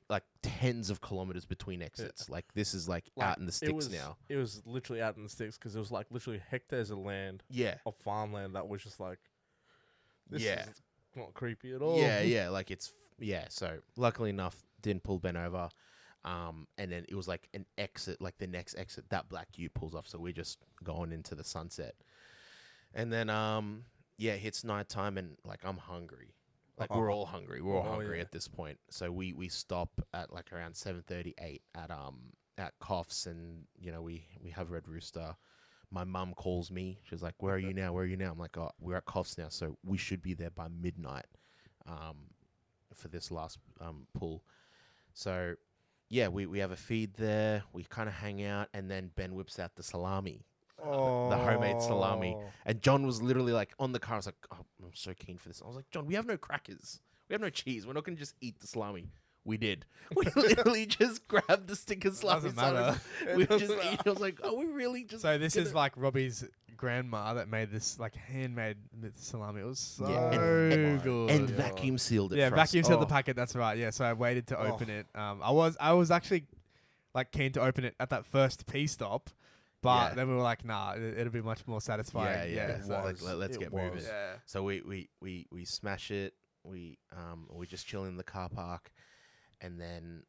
B: like tens of kilometers between exits. Like this is like out in the sticks now.
C: It was literally out in the sticks because it was like literally hectares of land,
B: Yeah,
C: of farmland that was just like, this
B: Yeah.
C: is not creepy at all.
B: yeah, like it's So luckily enough, didn't pull Ben over. And then it was like an exit, like the next exit, that black Ute pulls off. So we're just going into the sunset. And then, yeah, it hits nighttime and like I'm hungry. Like we're all hungry. We're all
C: Oh,
B: hungry
C: yeah.
B: at this point. So we stop at like around 7:38 at Coffs, and you know, we have Red Rooster. My mum calls me. She's like, "Where are you now? Where are you now?" I'm like, "Oh, we're at Coffs now, so we should be there by midnight for this last pull." So yeah, we have a feed there. We kind of hang out, and then Ben whips out the salami, the homemade salami. And John was literally like on the car. I was like, "Oh, I'm so keen for this." I was like, "John, we have no crackers. We have no cheese. We're not going to just eat the salami." We did. We literally just grabbed the stick of salami.
A: Doesn't matter.
B: We just ate. I was like, "Oh, we really just."
A: So this is
B: gonna-"
A: like Robbie's grandma that made this like handmade salami. It was so
B: Yeah, and
A: good.
B: and vacuum sealed it.
A: Yeah,
B: for us.
A: vacuum sealed the
C: Oh.
A: packet. That's right. Yeah, so I waited to open it. I was actually like keen to open it at that first P stop, but
B: Yeah.
A: then we were like, nah, it'll be much more satisfying.
B: Yeah.
C: it
B: So like,
C: was.
B: let's
C: It
B: get moving.
C: was.
A: yeah.
B: So we smash it. We just chill in the car park, and then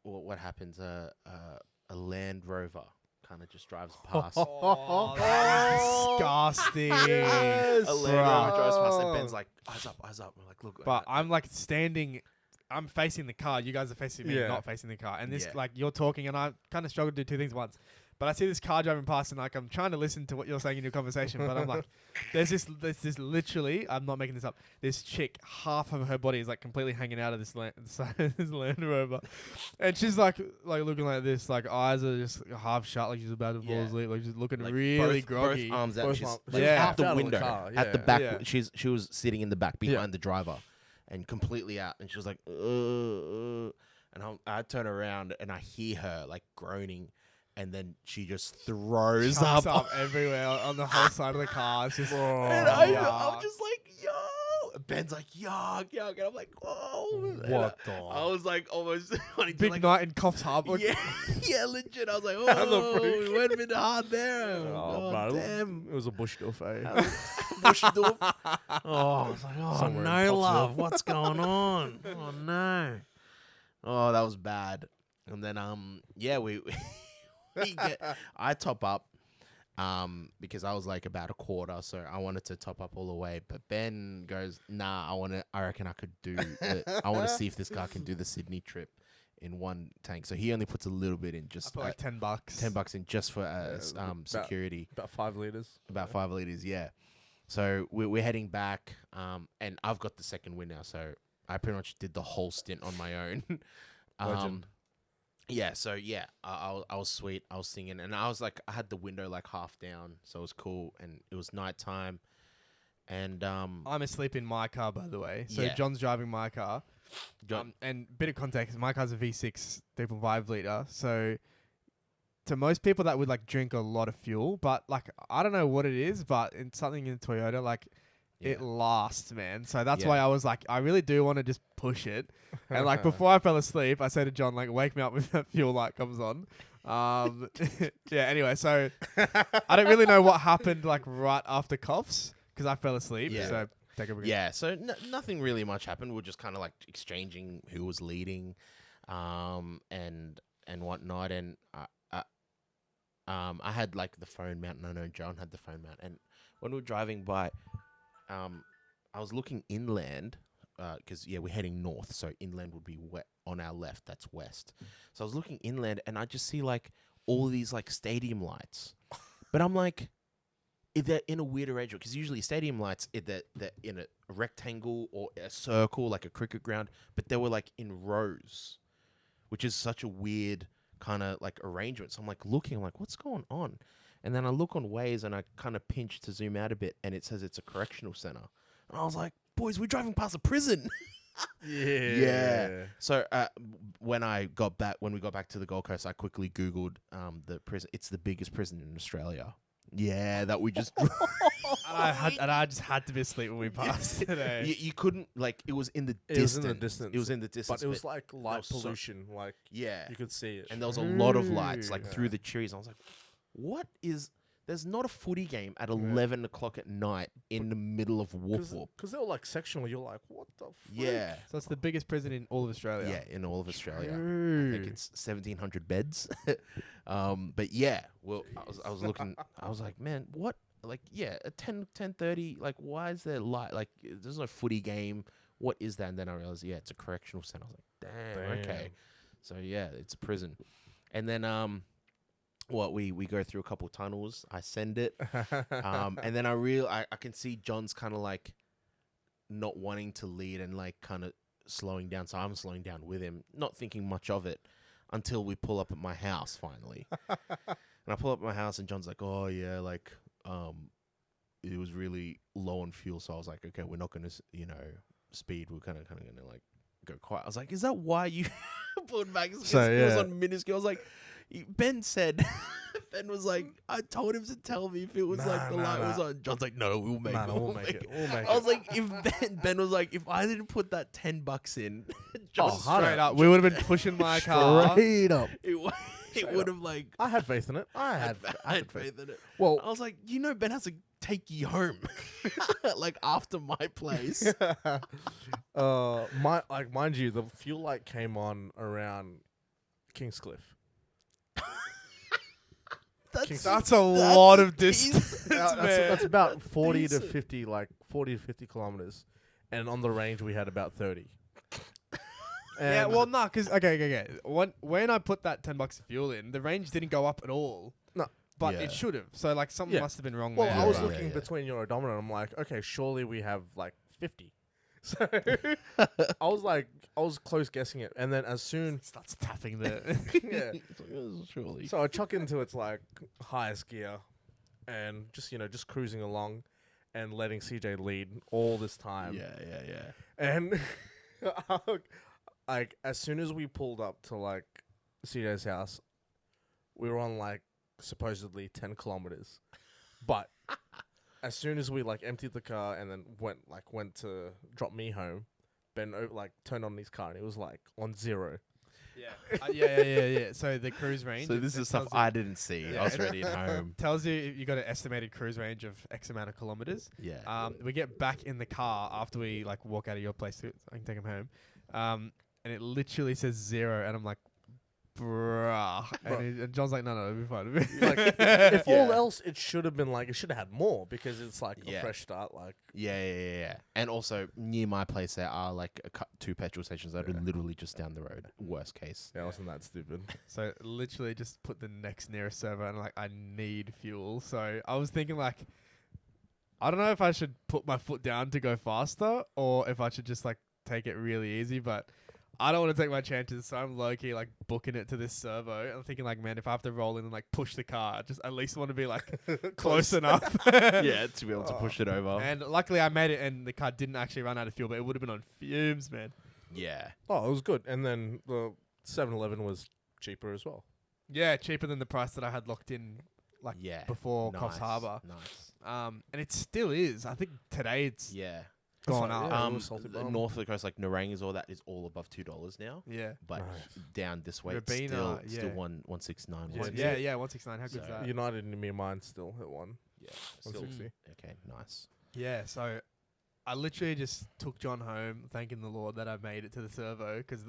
B: what happens? A Land Rover kind of just drives past.
A: Oh, that was disgusting.
B: A Land Rover drives past, and
C: Bruh.
B: Ben's like, eyes up. We're like, look.
A: But I'm like standing. I'm facing the car. You guys are facing me,
C: Yeah.
A: not facing the car. And this,
B: Yeah.
A: like, you're talking, and I kind of struggle to do two things at once. But I see this car driving past, and like I'm trying to listen to what you're saying in your conversation. But I'm like, there's this literally, I'm not making this up. This chick, half of her body is like completely hanging out of this this Land Rover, and she's like looking like this, like eyes are just half shut, like she's about to fall
B: Yeah.
A: asleep, like she's looking
B: like,
A: really
B: both
A: groggy.
B: arms out.
C: Both
B: She's
C: arms-
B: like
A: Yeah.
B: out the
C: Out of the
B: window,
C: car,
B: at the
C: yeah.
B: back.
A: Yeah.
B: She was sitting in the back behind the driver, and completely out. And she was like, and I turn around and I hear her like groaning, and then she just throws
A: Chunks
B: up.
A: up everywhere on the whole side of the car. It's just,
B: And I'm just like, yo. Ben's like, yuck. And I'm like, whoa. And
C: What
B: I was like almost wanting to
A: big
B: like,
A: night in Coffs Harbour.
B: yeah, legit. I was like,
C: the
B: oh,
C: freak.
B: we went a bit hard there.
C: Oh,
B: Oh,
C: bro,
B: damn.
C: It was a bush doof, eh?
B: Bushdorf. Oh, I was like, oh
C: Somewhere in
B: no,
C: Pottsville.
B: love, what's going on? Oh no. Oh, that was bad. And then yeah, we I top up because I was like about a quarter, so I wanted to top up all the way. But Ben goes, nah, I reckon I could do I want to see if this guy can do the Sydney trip in one tank. So he only puts a little bit in,
A: I
B: just
A: put like $10.
B: $10 in just for
C: about-
B: security.
C: About 5 liters.
B: About 5 liters, yeah. So we're heading back, and I've got the second win now, so I pretty much did the whole stint on my own.
C: Legend.
B: Yeah, so yeah, I was sweet. I was singing, and I was like, I had the window like half down, so it was cool, and it was nighttime, and
A: I'm asleep in my car, by the way. So
B: Yeah.
A: John's driving my car.
B: John,
A: And bit of context, my car's a V6 3.5 liter. So to most people, that would like drink a lot of fuel. But like, I don't know what it is, but in something in Toyota, like it
B: yeah.
A: lasts, man. So that's
B: Yeah.
A: why I was like, I really do want to just push it. And like before I fell asleep, I said to John, like, wake me up when that fuel light comes on. Yeah. Anyway, so I don't really know what happened like right after Coffs because I fell asleep.
B: Yeah.
A: So take a break.
B: Yeah, so nothing really much happened. We are just kind of like exchanging who was leading, and whatnot. And I had like the phone mount, and I know John had the phone mount. And when we were driving by, I was looking inland, because we're heading north, so inland would be on our left. That's west. So I was looking inland, and I just see like all these like stadium lights, but I'm like, if they're in a weird arrangement, because usually stadium lights, they're in a rectangle or a circle, like a cricket ground, but they were like in rows, which is such a weird kind of like arrangement. So I'm like looking, I'm like, what's going on? And then I look on Waze and I kind of pinch to zoom out a bit, and it says it's a correctional center. And I was like, boys, we're driving past a prison. Yeah. So when we got back to the Gold Coast, I quickly Googled the prison. It's the biggest prison in Australia. Yeah, that we just.
A: And I just had to be asleep when we passed today.
B: You couldn't, like, it was in the
C: It
B: distance.
C: was in the distance.
B: It was in the distance.
C: But it was like light
B: was so-
C: pollution. Like,
B: yeah.
C: you could see it.
B: And there was a lot of lights, like,
C: Yeah.
B: through the trees. I was like, there's not a footy game at 11 o'clock at night in the middle of Whoop Whoop.
C: Because they were like sectional. You're like, what the fuck?
B: Yeah.
A: So it's the biggest prison in all of Australia.
B: Yeah, in all of Australia. I think it's 1,700 beds. But yeah, well, I was looking, I was like, man, what? Like, yeah, at 10:30, like, why is there light? Like, there's no footy game. What is that? And then I realized, yeah, it's a correctional center. I was like, damn. Okay. So yeah, it's a prison. And then, we go through a couple tunnels. I send it. And then I can see John's kind of like not wanting to lead and like kind of slowing down. So I'm slowing down with him, not thinking much of it until we pull up at my house finally. And I pull up at my house and John's like, oh yeah, like, it was really low on fuel. So I was like, okay, we're not going to, speed. We're kind of going to like go quiet. I was like, is that why you pulled back? It was on minuscule. I was like, Ben was like, I told him to tell me if it was like the light was on. John's like, no, we'll make it.
C: We'll make it. We'll make it.
B: I was like, if Ben was like, if I didn't put that $10 in, John
A: Straight up, we would have been pushing my car.
C: Straight up.
B: It would have like.
C: I had faith in it. I had
B: faith in it.
C: Well,
B: I was like, Ben has to take you home, like after my place.
C: mind you, the fuel light came on around Kingscliff.
A: That's a lot of distance.
C: That's about 40 to 50, like 40 to 50 kilometers, and on the range we had about 30.
A: Yeah, well, no, because okay. When I put that $10 of fuel in, the range didn't go up at all.
C: No,
A: but
B: Yeah.
A: it should have. So like something
C: Yeah.
A: must have been wrong
C: well,
A: there.
C: I was
B: Yeah,
C: looking
B: yeah.
C: between your odometer, and I'm like, okay, surely we have like 50. So I was close guessing it, and then as soon
A: starts tapping the.
C: yeah,
B: Surely.
C: so I chuck into its like highest gear, and just cruising along, and letting CJ lead all this time.
B: Yeah.
C: And like as soon as we pulled up to like CJ's house, we were on like supposedly 10 kilometers, but as soon as we like emptied the car and then went to drop me home, Ben turned on his car and it was like on 0.
A: Yeah. So the cruise range.
B: So this
A: it
B: is stuff
A: tells you-
B: I didn't see.
A: Yeah.
B: I was already at home.
A: tells you you got an estimated cruise range of X amount of kilometers.
B: Yeah.
A: We get back in the car after we like walk out of your place so I can take him home. And it literally says 0, and I'm like, bruh. And John's like, no, it'll be fine.
C: Like if all else, it should have been like it should have had more because it's like a
B: Yeah.
C: fresh start. Like
B: Yeah. And also near my place there are like 2 petrol stations that are literally just down the road. Worst case.
C: yeah, wasn't that stupid?
A: So literally just put the next nearest server, and like I need fuel. So I was thinking like, I don't know if I should put my foot down to go faster or if I should just like take it really easy, but I don't want to take my chances, so I'm low-key like booking it to this servo. I'm thinking like, man, if I have to roll in and like push the car, I just at least want to be like close enough.
B: Yeah, to be able to push it over.
A: And luckily I made it, and the car didn't actually run out of fuel, but it would have been on fumes, man.
B: Yeah.
C: Oh, it was good. And then the 7-Eleven was cheaper as well.
A: Yeah, cheaper than the price that I had locked in like
B: Yeah.
A: before Coffs Harbour.
B: Nice.
A: And it still is. I think today it's
B: Yeah.
A: gone
C: That's
A: up.
C: like- Yeah. Salty
B: The
C: bum.
B: north of the coast, like Narangi's, all that is all above $2 now.
A: Yeah.
B: But
C: Nice.
B: down this way, it's
A: Rabina,
B: still
A: yeah.
B: 169.
C: Yeah,
A: Yeah, yeah, 169. How
B: So-
A: good's that?
C: United and me and mine still at 1.
B: Yeah. Still,
C: 160.
B: okay, nice.
A: Yeah, so I literally just took John home, thanking the Lord that I made it to the servo. Because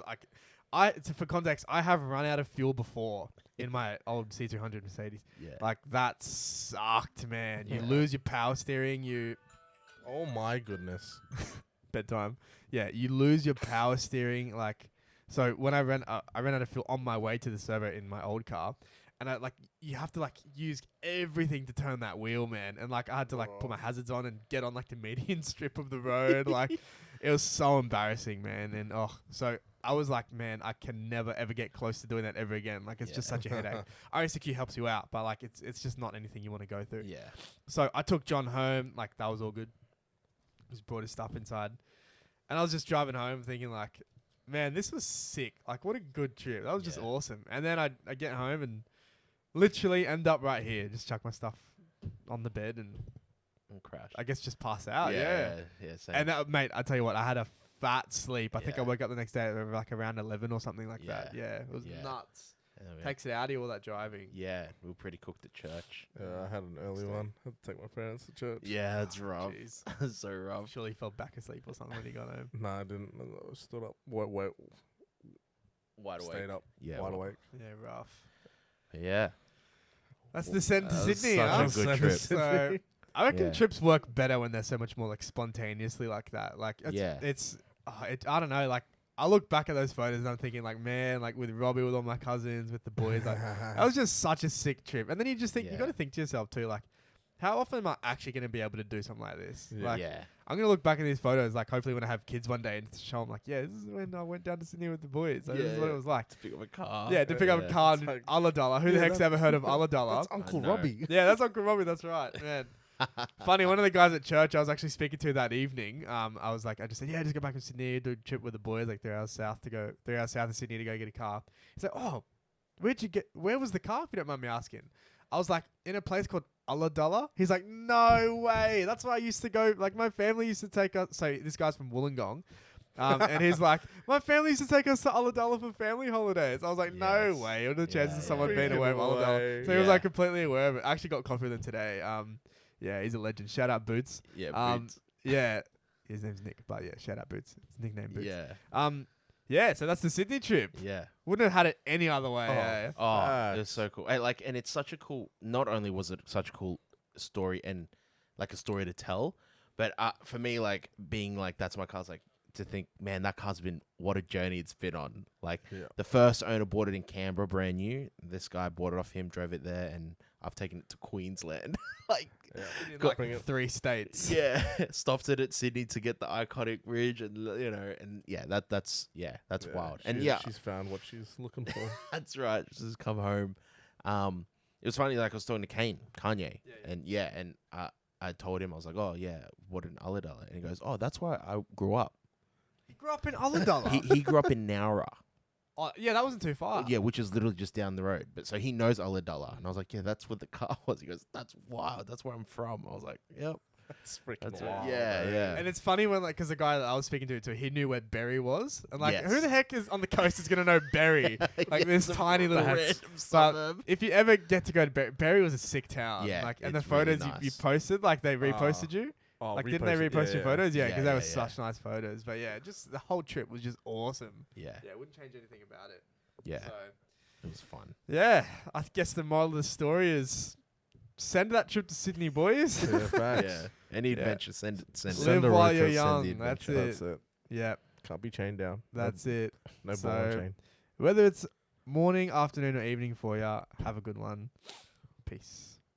A: for context, I have run out of fuel before in my old C300 Mercedes.
B: Yeah.
A: Like that sucked, man. You
C: Yeah.
A: lose your power steering.
C: Oh my goodness.
A: Bedtime. Yeah, you lose your power steering. Like, so when I ran out of fuel on my way to the servo in my old car, and you have to use everything to turn that wheel, man. And I had to put my hazards on and get on the median strip of the road. It was so embarrassing, man. And so I was like, man, I can never ever get close to doing that ever again. It's just such a headache. RSQ helps you out, but it's just not anything you want to go through.
B: Yeah.
A: So I took John home. That was all good. Just brought his stuff inside, and I was just driving home thinking man, this was sick. What a good trip. That was just awesome. And then I get home and literally end up right here. Just chuck my stuff on the bed and
B: crash.
A: I guess just pass out. Yeah.
B: Same.
A: And that, mate, I tell you what, I had a fat sleep. I think I
B: Yeah.
A: woke up the next day at around 11 or something like that.
B: Yeah.
A: Yeah, it was
B: Yeah.
A: nuts.
B: Yeah, man.
A: Takes it out of you, all that driving.
B: Yeah, we were pretty cooked at church.
C: I had an early
B: Stay.
C: one. Had to take my parents to church.
B: Yeah, it's rough.
A: Jeez.
B: So rough.
A: Surely he fell back asleep or something when he got home.
C: No, I didn't. I stood up. Wait.
B: Wide awake.
C: Stayed up.
B: Yeah.
C: Wide
B: well,
C: awake.
A: Yeah, rough.
B: Yeah.
A: That's the send to
B: That was
A: Sydney.
B: such
A: Huh?
B: a good trip.
A: So I reckon
B: Yeah.
A: trips work better when they're so much more spontaneously like that. It's I don't know. I look back at those photos and I'm thinking man, with Robbie, with all my cousins, with the boys, that was just such a sick trip. And then you just think you
B: Yeah.
A: got to think to yourself too, how often am I actually going to be able to do something like this?
C: Yeah.
B: Yeah.
A: I'm going to look back at these photos, hopefully when I have kids one day and show them, yeah, this is when I went down to Sydney with the boys. This is what
B: Yeah.
A: it was like.
B: To pick up a car.
A: Yeah, to pick up a car
C: It's
A: in
C: like-
A: Ulladulla. Who the
C: Yeah,
A: heck's ever heard of Ulladulla?
C: That's Uncle
B: know.
C: Robbie.
A: Yeah, that's Uncle Robbie. That's right, man. Funny, one of the guys at church I was actually speaking to that evening, I was I just said, yeah, just go back to Sydney, do a trip with the boys, 3 hours south of Sydney to go get a car. He's like, oh, where was the car, if you don't mind me asking? I was in a place called Ulladulla. He's like, no way. That's where I used to go. My family used to take us. So this guy's from Wollongong. And he's like, my family used to take us to Ulladulla for family holidays. I was like, no
B: Yes.
A: way. What are the
B: Yeah,
A: chances of someone
C: yeah.
A: being aware of
C: Freaking
A: Ulladulla?
C: way.
A: So he was
B: Yeah.
A: completely aware of it. I actually got coffee with him today. Yeah, he's a legend. Shout out Boots.
B: Yeah. Boots.
A: Yeah, his name's Nick, but yeah, shout out Boots. His nickname Boots.
B: Yeah.
A: Yeah. So that's the Sydney trip.
B: Yeah.
A: Wouldn't have had it any other way. eh?
B: Oh,
C: Facts.
B: it was so cool. And it's such a cool. Not only was it such a cool story and a story to tell, but for me, being that's my car's to think, man, that car's been what a journey it's been on.
C: Yeah.
B: The first owner bought it in Canberra, brand new. This guy bought it off him, drove it there, and I've taken it to Queensland.
C: Yeah.
A: In
B: Got-
C: bring it.
A: 3 states.
B: Yeah, stopped it at Sydney to get the iconic bridge, and and that's wild. And
C: she's found what she's looking for.
B: that's right. Just come home. It was funny. I was talking to Kanye, and I told him, I was like, oh yeah, what an Ulladulla, and he goes, oh, that's where I grew up.
A: He grew up in Ulladulla.
B: he grew up in Nowra,
A: Yeah, that wasn't too far.
B: yeah, which is literally just down the road. But so he knows Ulladulla, and I was like, yeah, that's where the car was. He goes, that's wild. That's where I'm from. I was like, yep,
C: That's freaking
B: that's
C: wild.
B: right. Yeah, yeah.
A: And it's funny when because the guy that I was speaking to, he knew where Berry was, and
B: Yes.
A: who the heck is on the coast is gonna know Berry? This
B: Some
A: tiny little
B: random
A: But
B: suburb.
A: if you ever get to go to Berry, Berry was a sick town.
B: Yeah,
A: and the
B: it's really
A: photos you
B: nice.
A: posted, they reposted you.
C: Oh,
A: Didn't they repost your photos? Yeah, because
B: Yeah,
A: they were
B: yeah, yeah.
A: such nice photos. But yeah, just the whole trip was just awesome.
B: Yeah,
A: Yeah, wouldn't change anything about it.
B: yeah,
A: So
B: it was fun.
A: yeah, I guess the moral of the story is send that trip to Sydney, boys.
C: Yeah, facts.
B: Yeah, any
A: Yeah.
B: adventure, send it.
C: Send
A: Live
C: a
A: while
C: road
A: you're
C: trip,
A: young.
B: the
A: That's
B: adventure.
A: it.
C: That's it.
A: Yeah,
C: Can't be chained down.
A: that's it.
C: No ball and
A: So-
C: chain.
A: Whether it's morning, afternoon, or evening for ya, have a good one. Peace.